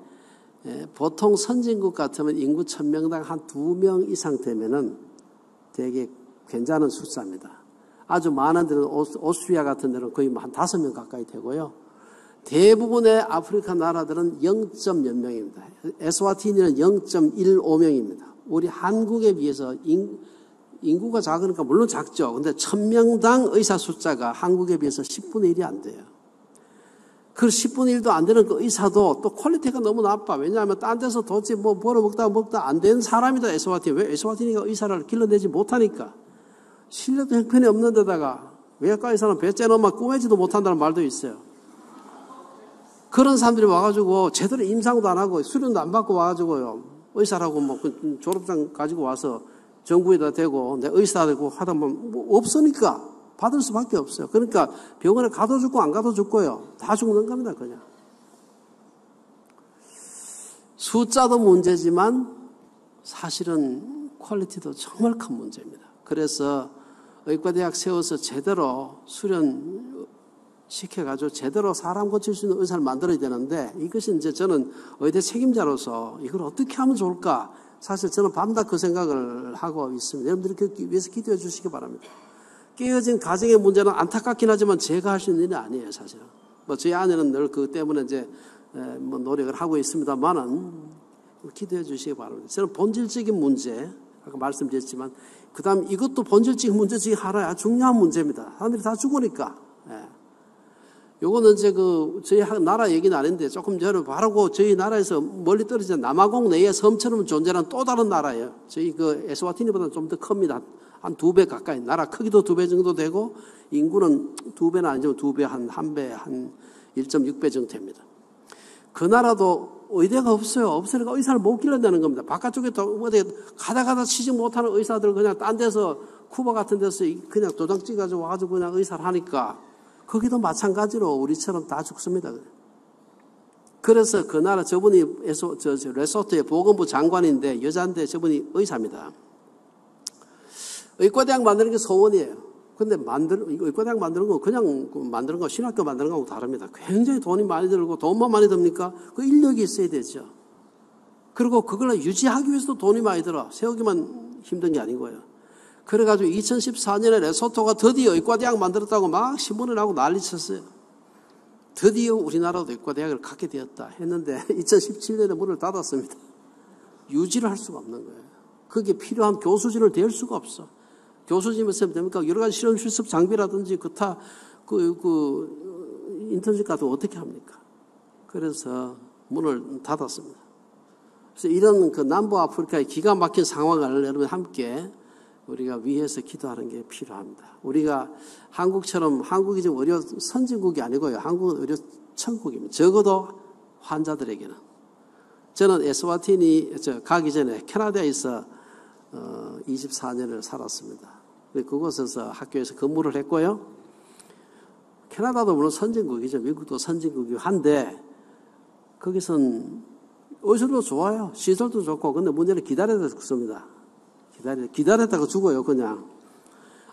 보통 선진국 같으면 인구 1,000명당 한 2명 이상 되면은 되게 괜찮은 숫자입니다. 아주 많은 데는 오스트리아 같은 데는 거의 한 5명 가까이 되고요. 대부분의 아프리카 나라들은 0점 몇 명입니다. 에스와티니는 0.15명입니다. 우리 한국에 비해서 인구가 작으니까 물론 작죠. 근데 1000명당 의사 숫자가 한국에 비해서 10분의 1이 안 돼요. 그 10분의 1도 안 되는 그 의사도 또 퀄리티가 너무 나빠. 왜냐하면 딴 데서 도대체 뭐 벌어먹다 안 되는 사람이다, 에스와틴. 왜 에스와틴이가 의사를 길러내지 못하니까. 실력도 형편이 없는 데다가 외과 의사는 배째 넣으면 꾸매지도 못한다는 말도 있어요. 그런 사람들이 와가지고 제대로 임상도 안 하고 수련도 안 받고 와가지고요. 의사라고 뭐 졸업장 가지고 와서 정부에다 대고 내 의사 되고 하다 보면 뭐 없으니까 받을 수밖에 없어요. 그러니까 병원에 가도 죽고 안 가도 죽고요. 다 죽는 겁니다, 그냥. 숫자도 문제지만 사실은 퀄리티도 정말 큰 문제입니다. 그래서 의과대학 세워서 제대로 수련시켜가지고 제대로 사람 고칠 수 있는 의사를 만들어야 되는데 이것이 이제 저는 의대 책임자로서 이걸 어떻게 하면 좋을까? 사실 저는 밤낮 그 생각을 하고 있습니다. 여러분들이 그 위해서 기도해 주시기 바랍니다. 깨어진 가정의 문제는 안타깝긴 하지만 제가 할 수 있는 일이 아니에요, 사실은. 뭐 저희 아내는 늘 그 때문에 이제 뭐 노력을 하고 있습니다만은 기도해 주시기 바랍니다. 저는 본질적인 문제, 아까 말씀드렸지만 그 다음 이것도 본질적인 문제 중에 하나야. 중요한 문제입니다. 사람들이 다 죽으니까. 요거는 이제 저희 나라 얘기는 아닌데 조금 전에 바로 저희 나라에서 멀리 떨어진 남아공 내의 섬처럼 존재하는 또 다른 나라예요. 저희 에스와티니보다는 좀 더 큽니다. 한 2배 가까이. 나라 크기도 2배 정도 되고 인구는 2배는 아니지만 2배, 한 1.6배 정도 됩니다. 그 나라도 의대가 없어요. 없으니까 의사를 못 길러내는 겁니다. 바깥쪽에 또 어디 가다 취직 못하는 의사들 그냥 딴 데서 쿠바 같은 데서 그냥 도장 찍어가지고 와가지고 그냥 의사를 하니까 거기도 마찬가지로 우리처럼 다 죽습니다. 그래서 그 나라 저분이 레소토의 보건부 장관인데 여자인데 저분이 의사입니다. 의과대학 만드는 게 소원이에요. 근데 의과대학 만드는 거 그냥 만드는 거 신학교 만드는 거하고 다릅니다. 굉장히 돈이 많이 들고 돈만 많이 듭니까? 그 인력이 있어야 되죠. 그리고 그걸 유지하기 위해서도 돈이 많이 들어. 세우기만 힘든 게 아니고요. 그래가지고 2014년에 레소토가 드디어 의과대학 만들었다고 막 신문을 하고 난리쳤어요. 드디어 우리나라도 의과대학을 갖게 되었다 했는데 2017년에 문을 닫았습니다. 유지를 할 수가 없는 거예요. 그게 필요한 교수진을 댈 수가 없어. 교수진이 있으면 됩니까? 여러 가지 실험 실습 장비라든지 인턴십 같은 거 어떻게 합니까? 그래서 문을 닫았습니다. 그래서 이런 남부 아프리카의 기가 막힌 상황을 여러분 함께 우리가 위해서 기도하는 게 필요합니다. 우리가 한국이 지금 의료 선진국이 아니고요. 한국은 의료 천국입니다. 적어도 환자들에게는. 저는 에스와티니 가기 전에 캐나다에서 24년을 살았습니다. 그곳에서 학교에서 근무를 했고요. 캐나다도 물론 선진국이죠. 미국도 선진국이고 한데 거기선 의술도 좋아요. 시설도 좋고. 근데 문제는 기다려다 죽습니다. 기다렸다가 죽어요, 그냥.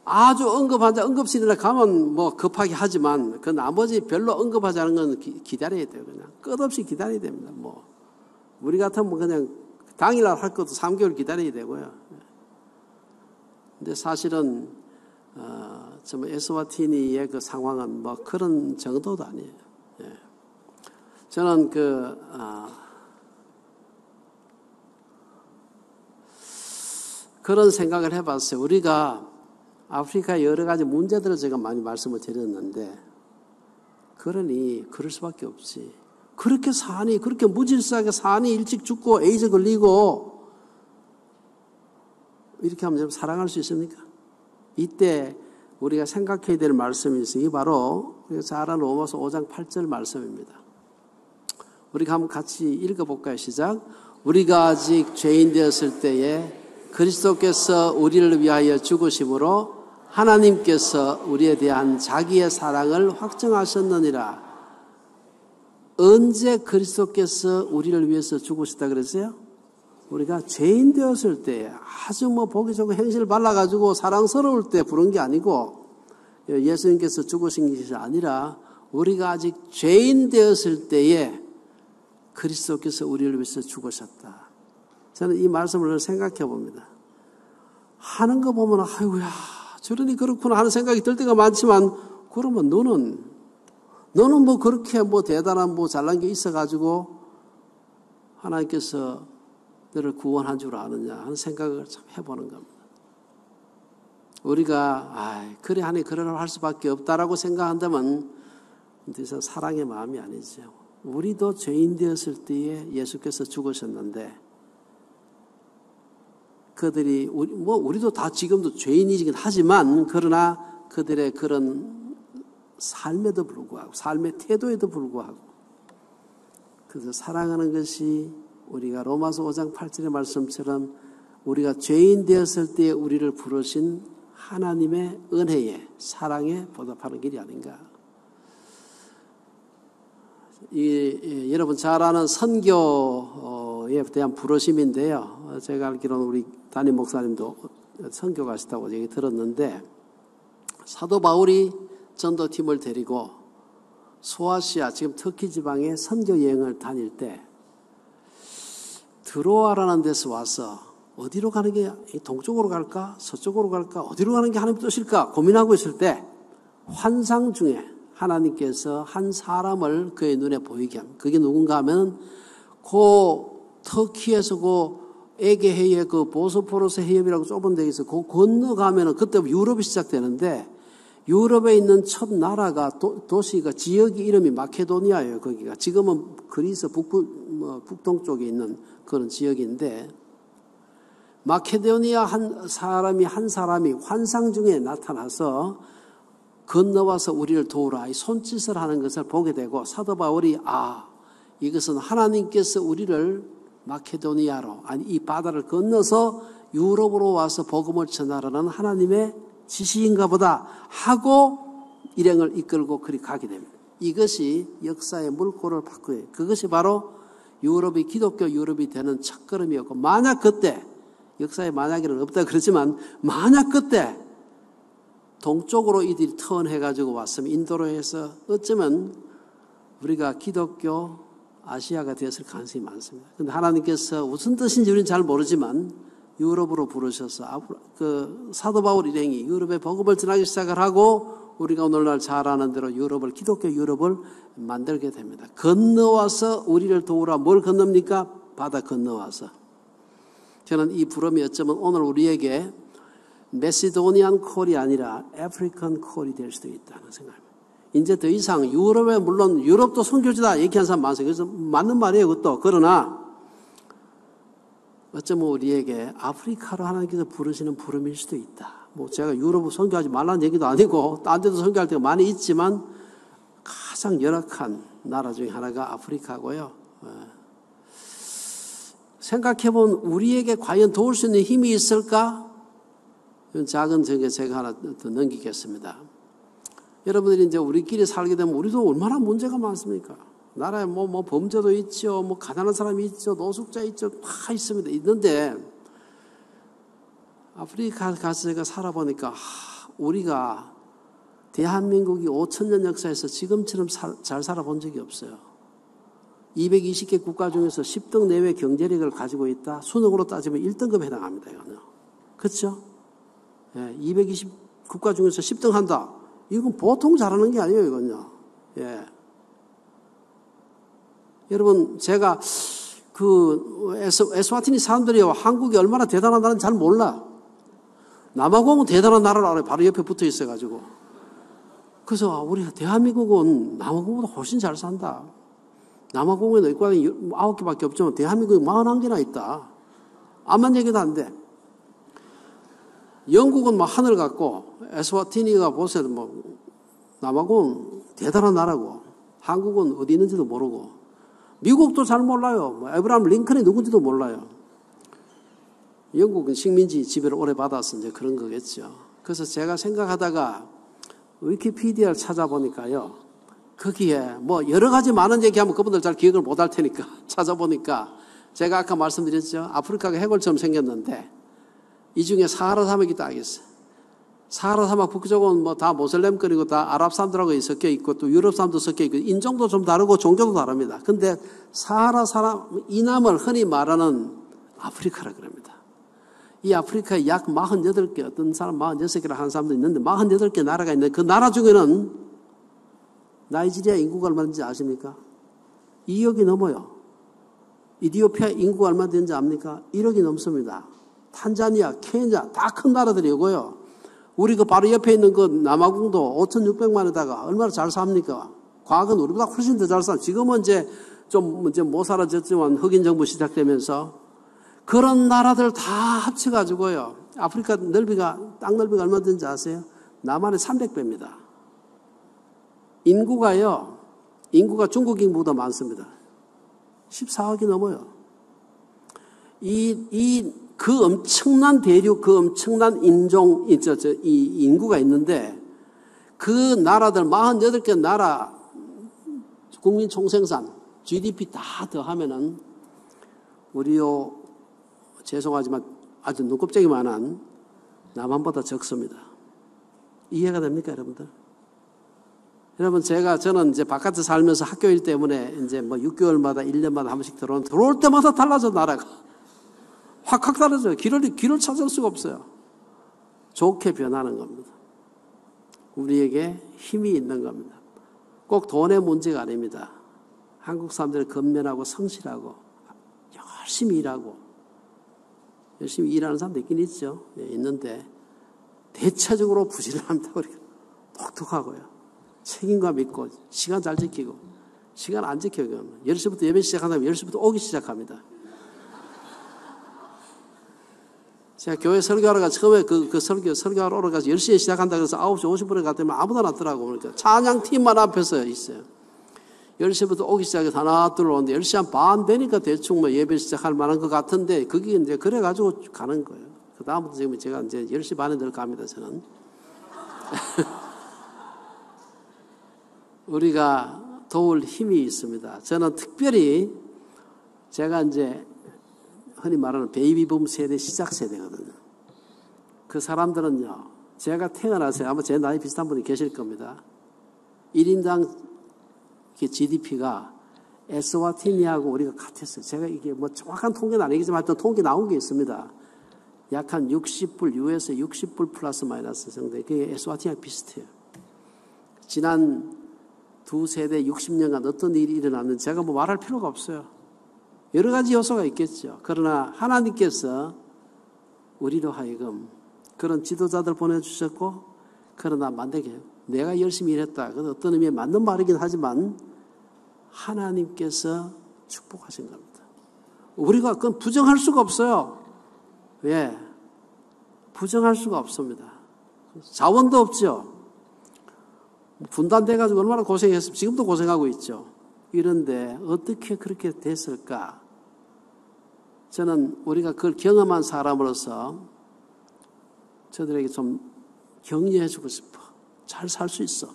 아주 응급환자, 응급실에 가면 뭐 급하게 하지만 그 나머지 별로 응급하지 않은 건 기다려야 돼요, 그냥. 끝없이 기다려야 됩니다, 뭐. 우리 같으면 그냥 당일날 할 것도 3개월 기다려야 되고요. 근데 사실은, 정말 에스와티니의 그 상황은 뭐 그런 정도도 아니에요. 예. 저는 그런 생각을 해봤어요. 우리가 아프리카 여러 가지 문제들을 제가 많이 말씀을 드렸는데, 그럴 수밖에 없지. 그렇게 무질서하게 사니 일찍 죽고 에이즈 걸리고, 이렇게 하면 좀 사랑할 수 있습니까? 이때 우리가 생각해야 될 말씀이 있어요. 이게 바로 우리가 잘 아는 로마서 5장 8절 말씀입니다. 우리가 한번 같이 읽어볼까요? 시작. 우리가 아직 죄인 되었을 때에 그리스도께서 우리를 위하여 죽으심으로 하나님께서 우리에 대한 자기의 사랑을 확정하셨느니라. 언제 그리스도께서 우리를 위해서 죽으셨다 그랬어요? 우리가 죄인 되었을 때, 아주 보기 좋고 행실을 발라가지고 사랑스러울 때 부른 게 아니고, 예수님께서 죽으신 것이 아니라 우리가 아직 죄인 되었을 때에 그리스도께서 우리를 위해서 죽으셨다. 저는 이 말씀을 생각해 봅니다. 하는 거 보면 아이고야 저러니 그렇구나 하는 생각이 들 때가 많지만, 그러면 너는 뭐 그렇게 대단한 잘난 게 있어가지고 하나님께서 너를 구원한 줄 아느냐 하는 생각을 참 해보는 겁니다. 우리가 그래 하니 그러라고 할 수밖에 없다라고 생각한다면 그래서 사랑의 마음이 아니죠. 우리도 죄인 되었을 때에 예수께서 죽으셨는데 그들이 우리도 다 지금도 죄인이긴 하지만 그러나 그들의 그런 삶에도 불구하고 삶의 태도에도 불구하고 그래서 사랑하는 것이 우리가 로마서 5장 8절의 말씀처럼 우리가 죄인 되었을 때에 우리를 부르신 하나님의 은혜에 사랑에 보답하는 길이 아닌가. 여러분 잘 아는 선교에 대한 부르심인데요. 제가 알기로는 우리 담임 목사님도 선교 가시다고 얘기 들었는데 사도 바울이 전도팀을 데리고 소아시아 지금 터키 지방에 선교 여행을 다닐 때 드로아라는 데서 와서 어디로 가는 게 동쪽으로 갈까 서쪽으로 갈까 어디로 가는 게 하나님 뜻일까 고민하고 있을 때 환상 중에 하나님께서 한 사람을 그의 눈에 보이게 합니다. 그게 누군가 하면 터키에서 에게해의 보스포러스 해협이라고 좁은 데에 있어 건너가면은 그때 유럽이 시작되는데 유럽에 있는 첫 나라가 도시가 지역이 이름이 마케도니아예요. 거기가 지금은 그리스 북동쪽에 있는 그런 지역인데 마케도니아 한 사람이 환상 중에 나타나서 건너와서 우리를 도우라 이 손짓을 하는 것을 보게 되고 사도 바울이 이것은 하나님께서 우리를 마케도니아로 이 바다를 건너서 유럽으로 와서 복음을 전하라는 하나님의 지시인가 보다 하고 일행을 이끌고 그리 가게 됩니다. 이것이 역사의 물꼬를 바꾸어요. 그것이 바로 기독교 유럽이 되는 첫걸음이었고 만약 그때 역사에 만약에는 없다 그러지만 만약 그때 동쪽으로 이들이 턴해가지고 왔으면 인도로 해서 어쩌면 우리가 기독교 아시아가 되었을 가능성이 많습니다. 그런데 하나님께서 무슨 뜻인지 우리는 잘 모르지만 유럽으로 부르셔서 사도 바울 일행이 유럽에 복음을 전하기 시작을 하고 우리가 오늘날 잘 아는 대로 기독교 유럽을 만들게 됩니다. 건너와서 우리를 도우라. 뭘 건넙니까? 바다 건너와서. 저는 이 부름이 어쩌면 오늘 우리에게 메시도니안 콜이 아니라 아프리칸 콜이 될 수도 있다는 생각입니다. 이제 더 이상 물론 유럽도 선교지다 얘기하는 사람 많습니다. 그래서 맞는 말이에요, 그것도. 그러나 어쩌면 우리에게 아프리카로 하나님께서 부르시는 부름일 수도 있다. 제가 유럽을 선교하지 말라는 얘기도 아니고 딴 데도 선교할 때가 많이 있지만 가장 열악한 나라 중에 하나가 아프리카고요. 생각해보면 우리에게 과연 도울 수 있는 힘이 있을까? 이런 작은 적에 제가 하나 더 넘기겠습니다. 여러분들이 이제 우리끼리 살게 되면 우리도 얼마나 문제가 많습니까? 나라에 범죄도 있죠, 가난한 사람이 있죠, 노숙자 있죠, 다 있습니다. 있는데, 아프리카 가서 제가 살아보니까, 우리가 대한민국이 5,000년 역사에서 지금처럼 잘 살아본 적이 없어요. 220개 국가 중에서 10등 내외 경제력을 가지고 있다. 수능으로 따지면 1등급에 해당합니다. 이거는. 그렇죠? 220 국가 중에서 10등 한다. 이건 보통 잘하는 게 아니에요. 이건요. 여러분 제가 에스와티니 사람들이 한국이 얼마나 대단하다는 잘 몰라. 남아공은 대단한 나라로 알아요. 바로 옆에 붙어 있어가지고. 그래서 우리 대한민국은 남아공보다 훨씬 잘 산다. 남아공에는 의과대이 9개밖에 없지만 대한민국이 41개나 있다. 암만 얘기도 안 돼. 영국은 하늘 같고 에스와티니가 보세요. 남아공은 대단한 나라고 한국은 어디 있는지도 모르고 미국도 잘 몰라요. 에브라함 링컨이 누군지도 몰라요. 영국은 식민지 지배를 오래 받아서 이제 그런 거겠죠. 그래서 제가 생각하다가 위키피디아를 찾아보니까요. 거기에 여러 가지 많은 얘기하면 그분들 잘 기억을 못 할 테니까 찾아보니까 제가 아까 말씀드렸죠. 아프리카가 해골처럼 생겼는데 이 중에 사하라 사막이 딱 있어요. 사하라 사막 북쪽은 다 모슬렘권이고 다 아랍 사람들하고 섞여 있고 또 유럽 사람도 섞여 있고 인종도 좀 다르고 종교도 다릅니다. 근데 사하라 사람 이남을 흔히 말하는 아프리카라 그럽니다. 이 아프리카에 약 48개 어떤 사람 46개라 하는 사람도 있는데 48개 나라가 있는데 그 나라 중에는 나이지리아 인구가 얼마인지 아십니까? 2억이 넘어요. 이디오피아 인구가 얼마 되는지 압니까? 1억이 넘습니다. 탄자니아, 케냐 다 큰 나라들이고요. 우리 그 바로 옆에 있는 그 남아공도 5,600만에다가 얼마나 잘 삽니까? 과거는 우리보다 훨씬 더 잘 삽니다. 지금은 이제 좀 이제 못 살아졌지만 흑인 정부 시작되면서 그런 나라들 다 합쳐가지고요. 아프리카 넓이가, 땅 넓이가 얼마 되는지 아세요? 남한의 300배입니다. 인구가 중국 인구보다 많습니다. 14억이 넘어요. 그 엄청난 대륙, 그 엄청난 인종, 이 인구가 있는데 그 나라들 48개 나라 국민 총생산, GDP 다 더하면은 우리요, 죄송하지만 아주 눈곱쟁이만한 남한보다 적습니다. 이해가 됩니까, 여러분들? 여러분, 저는 이제 바깥에 살면서 학교 일 때문에 이제 뭐 6개월마다 1년마다 한 번씩 들어올 때마다 달라져, 나라가. 확 달라져요. 길을 찾을 수가 없어요. 좋게 변하는 겁니다. 우리에게 힘이 있는 겁니다. 꼭 돈의 문제가 아닙니다. 한국 사람들이 건면하고 성실하고 열심히 일하고 열심히 일하는 사람도 있긴 있죠. 예, 있는데 대체적으로 부지런합니다. 우리가 똑똑하고요. 책임감 있고 시간 잘 지키고 시간 안 지켜요. 10시부터 예배 시작한다면 10시부터 오기 시작합니다. 제가 교회 설교하러 가 처음에 설교하러 오러 가서 10시에 시작한다 그래서 9시 50분에 갔더니 아무도 안 왔더라고. 그러니까 찬양팀만 앞에서 있어요. 10시부터 오기 시작해서 하나 둘 오는데 10시 한 반 되니까 대충 뭐 예배 시작할 만한 것 같은데 그게 이제 그래가지고 가는 거예요. 그 다음부터 지금 제가 이제 10시 반에 늘 갑니다, 저는. 우리가 도울 힘이 있습니다. 저는 특별히 제가 이제 흔히 말하는 베이비붐 세대 시작 세대거든요. 그 사람들은요, 제가 태어나서 아마 제 나이 비슷한 분이 계실 겁니다. 1인당 GDP가 에스와티니하고 우리가 같았어요. 제가 이게 뭐 정확한 통계는 아니겠지만 하여튼 통계 나온 게 있습니다. 약 한 60불, US 60불 플러스 마이너스 정도. 그게 에스와티니하고 비슷해요. 지난 두 세대 60년간 어떤 일이 일어났는지 제가 뭐 말할 필요가 없어요. 여러 가지 요소가 있겠죠. 그러나 하나님께서 우리로 하여금 그런 지도자들 보내주셨고, 그러나 만약에 내가 열심히 일했다. 그건 어떤 의미에 맞는 말이긴 하지만 하나님께서 축복하신 겁니다. 우리가 그건 부정할 수가 없어요. 예. 부정할 수가 없습니다. 자원도 없죠. 분단돼가지고 얼마나 고생했으면 지금도 고생하고 있죠. 이런데 어떻게 그렇게 됐을까? 저는 우리가 그걸 경험한 사람으로서 저들에게 좀 격려해주고 싶어. 잘 살 수 있어.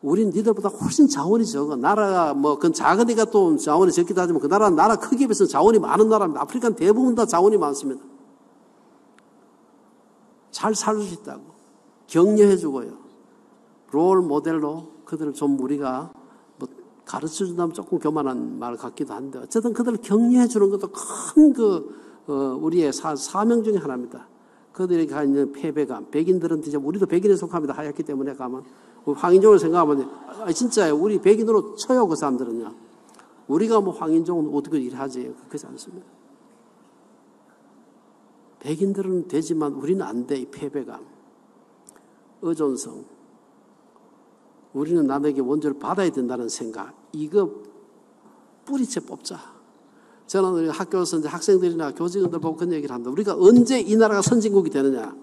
우린 니들보다 훨씬 자원이 적어. 나라가 뭐 그건 작으니까 또 자원이 적기도 하지만 그 나라는 나라 크기에 비해서 자원이 많은 나라입니다. 아프리카는 대부분 다 자원이 많습니다. 잘 살 수 있다고 격려해주고요. 롤 모델로 그들을 좀 우리가 뭐 가르쳐 준다면 조금 교만한 말 같기도 한데 어쨌든 그들을 격려해 주는 것도 큰 우리의 사명 중에 하나입니다. 그들에게 있는 패배감. 백인들은 진짜 우리도 백인에 속합니다. 하얗기 때문에 가면 황인종을 생각하면 진짜예요. 우리 백인으로 쳐요. 그 사람들은요. 우리가 뭐 황인종은 어떻게 일하지? 그렇지 않습니다. 백인들은 되지만 우리는 안 돼. 이 패배감, 의존성. 우리는 남에게 원조를 받아야 된다는 생각. 이거 뿌리채 뽑자. 저는 학교에서 이제 학생들이나 교직원들 보고 그런 얘기를 합니다. 우리가 언제 이 나라가 선진국이 되느냐?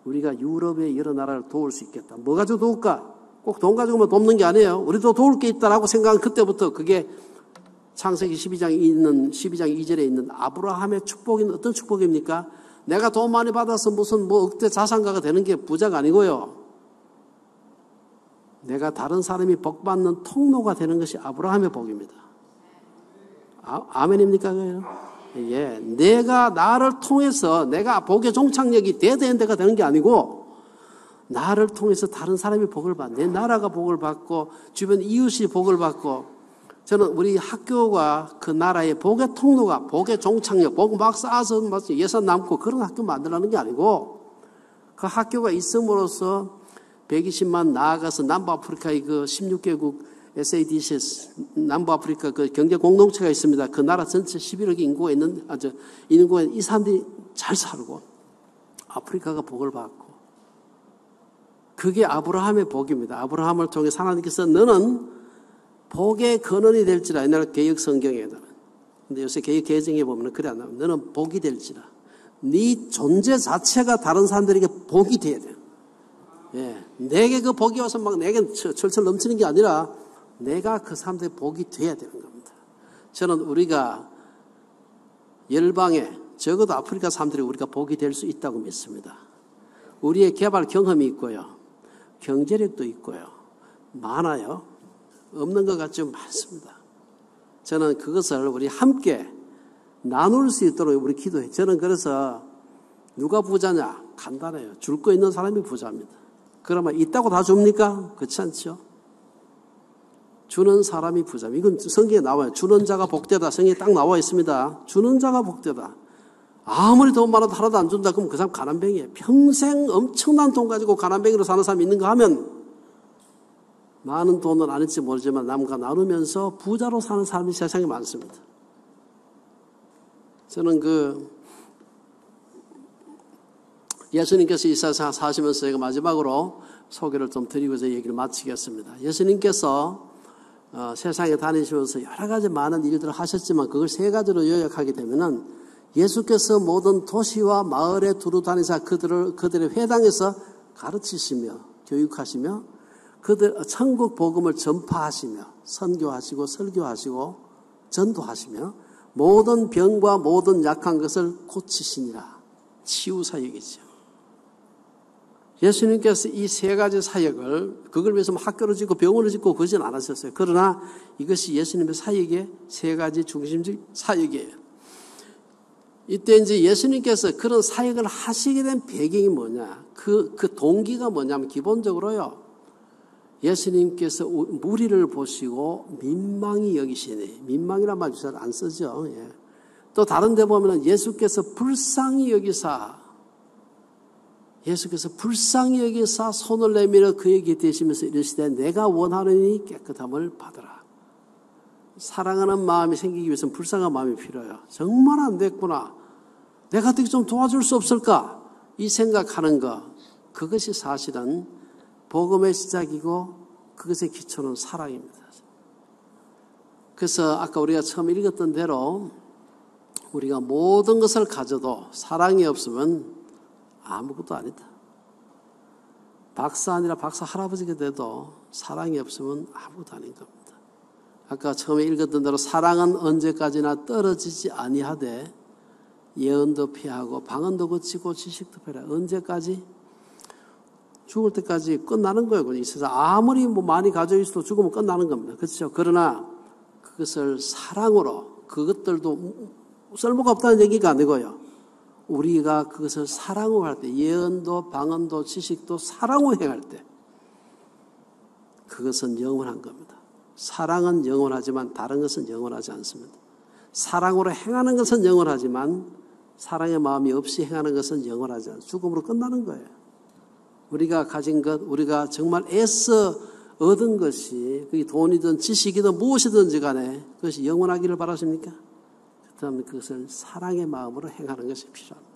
우리가 유럽의 여러 나라를 도울 수 있겠다. 뭐 가지고 도울까? 꼭 돈 가지고만 돕는 게 아니에요. 우리도 도울 게 있다라고 생각한 그때부터 그게 창세기 12장 2절에 있는 아브라함의 축복인 어떤 축복입니까? 내가 돈 많이 받아서 무슨 뭐 억대 자산가가 되는 게 부자가 아니고요. 내가 다른 사람이 복 받는 통로가 되는 것이 아브라함의 복입니다. 아멘입니까? 예. 내가 나를 통해서 내가 복의 종착역이 대대연대가 되는 게 아니고 나를 통해서 다른 사람이 복을 받는, 내 나라가 복을 받고 주변 이웃이 복을 받고, 저는 우리 학교가 그 나라의 복의 통로가, 복의 종착역, 복 막 쌓아서 예산 남고 그런 학교 만들라는 게 아니고 그 학교가 있음으로써 120만 나아가서 남부아프리카의 그 16개국 SADC 남부아프리카 그 경제 공동체가 있습니다. 그 나라 전체 11억 인구가 있는, 인구가 이 사람들이 잘 살고 아프리카가 복을 받고 그게 아브라함의 복입니다. 아브라함을 통해 하나님께서 너는 복의 근원이 될지라. 옛날 개역 성경에는. 근데 요새 개역 개정에 보면 그래 안 나와요. 너는 복이 될지라. 네 존재 자체가 다른 사람들에게 복이 돼야 돼요. 예, 내게 그 복이 와서 막 내게 철철 넘치는 게 아니라 내가 그 사람들의 복이 돼야 되는 겁니다. 저는 우리가 열방에 적어도 아프리카 사람들이 우리가 복이 될 수 있다고 믿습니다. 우리의 개발 경험이 있고요. 경제력도 있고요. 많아요. 없는 것 같지만 많습니다. 저는 그것을 우리 함께 나눌 수 있도록 우리 기도해요. 저는 그래서 누가 부자냐? 간단해요. 줄 거 있는 사람이 부자입니다. 그러면 있다고 다 줍니까? 그렇지 않죠? 주는 사람이 부자입니다. 이건 성경에 나와요. 주는 자가 복되다. 성경에 딱 나와 있습니다. 주는 자가 복되다. 아무리 돈 많아도 하나도 안 준다. 그러면 그 사람 가난뱅이에요. 평생 엄청난 돈 가지고 가난뱅이로 사는 사람이 있는가 하면 많은 돈은 아닐지 모르지만 남과 나누면서 부자로 사는 사람이 세상에 많습니다. 저는 예수님께서 이 세상 사시면서 제가 마지막으로 소개를 좀 드리고서 얘기를 마치겠습니다. 예수님께서 세상에 다니시면서 여러 가지 많은 일들을 하셨지만 그걸 세 가지로 요약하게 되면은 예수께서 모든 도시와 마을에 두루 다니사 그들의 회당에서 가르치시며 교육하시며 그들 천국 복음을 전파하시며 선교하시고 설교하시고 전도하시며 모든 병과 모든 약한 것을 고치시니라. 치유 사역이죠. 예수님께서 이 세 가지 사역을 그걸 위해서 학교를 짓고 병원을 짓고 그러진 않았었어요. 그러나 이것이 예수님의 사역의 세 가지 중심적 사역이에요. 이때 이제 예수님께서 그런 사역을 하시게 된 배경이 뭐냐? 그 동기가 뭐냐면 기본적으로요. 예수님께서 무리를 보시고 민망히 여기시네. 민망이란 말 잘 안 쓰죠. 예. 또 다른 데 보면 예수께서 불쌍히 여기사 손을 내밀어 그에게 대시면서 이르시되 내가 원하노니 깨끗함을 받으라. 사랑하는 마음이 생기기 위해서는 불쌍한 마음이 필요해요. 정말 안 됐구나. 내가 어떻게 좀 도와줄 수 없을까? 이 생각하는 것, 그것이 사실은 복음의 시작이고 그것의 기초는 사랑입니다. 그래서 아까 우리가 처음 읽었던 대로 우리가 모든 것을 가져도 사랑이 없으면 아무것도 아니다. 박사 아니라 박사 할아버지가 돼도 사랑이 없으면 아무것도 아닌 겁니다. 아까 처음에 읽었던 대로 사랑은 언제까지나 떨어지지 아니하되 예언도 피하고 방언도 거치고 지식도 펴라. 언제까지? 죽을 때까지 끝나는 거예요. 이 세상 아무리 많이 가지고 있어도 죽으면 끝나는 겁니다. 그렇죠? 그러나 그것을 사랑으로 그것들도 쓸모가 없다는 얘기가 아니고요. 우리가 그것을 사랑으로 할 때 예언도 방언도 지식도 사랑으로 행할 때 그것은 영원한 겁니다. 사랑은 영원하지만 다른 것은 영원하지 않습니다. 사랑으로 행하는 것은 영원하지만 사랑의 마음이 없이 행하는 것은 영원하지 않습니다. 죽음으로 끝나는 거예요. 우리가 가진 것, 우리가 정말 애써 얻은 것이 그게 돈이든 지식이든 무엇이든지 간에 그것이 영원하기를 바라십니까? 그렇다면 그것을 사랑의 마음으로 행하는 것이 필요합니다.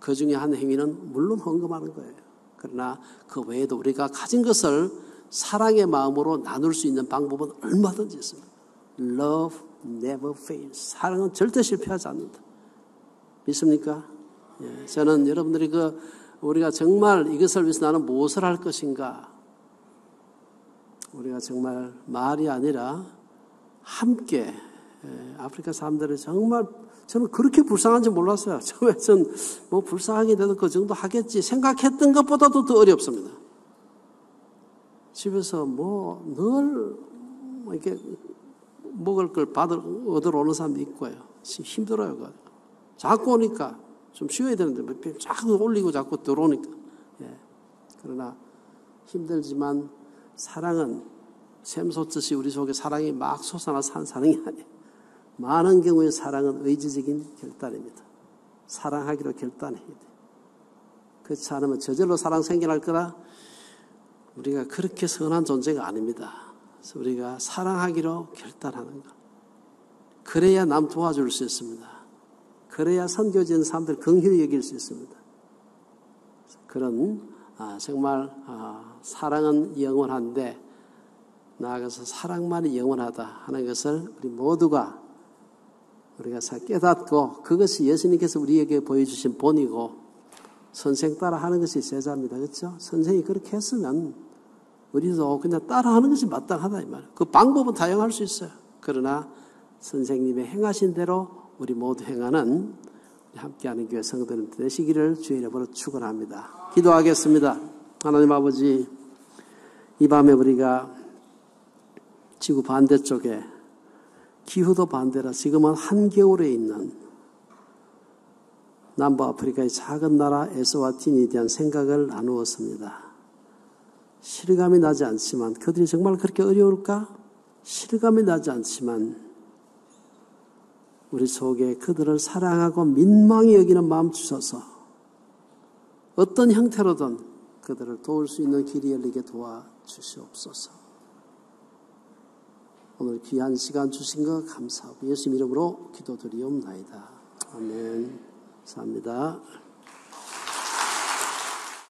그 중에 한 행위는 물론 헌금하는 거예요. 그러나 그 외에도 우리가 가진 것을 사랑의 마음으로 나눌 수 있는 방법은 얼마든지 있습니다. Love never fails. 사랑은 절대 실패하지 않는다. 믿습니까? 예, 저는 여러분들이 우리가 정말 이것을 위해서 나는 무엇을 할 것인가? 우리가 정말 말이 아니라 함께 아프리카 사람들이 정말 저는 그렇게 불쌍한지 몰랐어요. 처음에 전 불쌍하게 돼도 그 정도 하겠지 생각했던 것보다도 더 어렵습니다. 집에서 늘 이렇게 먹을 걸 얻으러 오는 사람도 있고요. 힘들어요. 그거. 자꾸 오니까 좀 쉬어야 되는데 자꾸 올리고 자꾸 들어오니까. 예. 그러나 힘들지만 사랑은 샘솟듯이 우리 속에 사랑이 막 솟아나 산 사랑이 아니에요. 많은 경우에 사랑은 의지적인 결단입니다. 사랑하기로 결단해야 돼요. 그렇지 않으면 저절로 사랑 생겨날 거라 우리가 그렇게 선한 존재가 아닙니다. 그래서 우리가 사랑하기로 결단하는 것. 그래야 남 도와줄 수 있습니다. 그래야 선교지는 사람들 긍휼히 여길 수 있습니다. 그런 정말 사랑은 영원한데 나아가서 사랑만이 영원하다 하는 것을 우리 모두가 우리가 깨닫고 그것이 예수님께서 우리에게 보여주신 본이고 선생 따라 하는 것이 제자입니다. 그렇죠? 선생이 그렇게 했으면 우리도 그냥 따라 하는 것이 마땅하다 이 말이에요. 그 방법은 다양할 수 있어요. 그러나 선생님의 행하신 대로 우리 모두 행하는 함께하는 교회 성도들 되시기를 주의 이름으로 축원합니다. 기도하겠습니다. 하나님 아버지, 이 밤에 우리가 지구 반대쪽에 기후도 반대라 지금은 한겨울에 있는 남부아프리카의 작은 나라 에스와티니에 대한 생각을 나누었습니다. 실감이 나지 않지만 그들이 정말 그렇게 어려울까? 실감이 나지 않지만 우리 속에 그들을 사랑하고 민망히 여기는 마음 주셔서 어떤 형태로든 그들을 도울 수 있는 길이 열리게 도와주시옵소서. 오늘 귀한 시간 주신 것 감사하고 예수님 이름으로 기도드리옵나이다. 아멘. 감사합니다.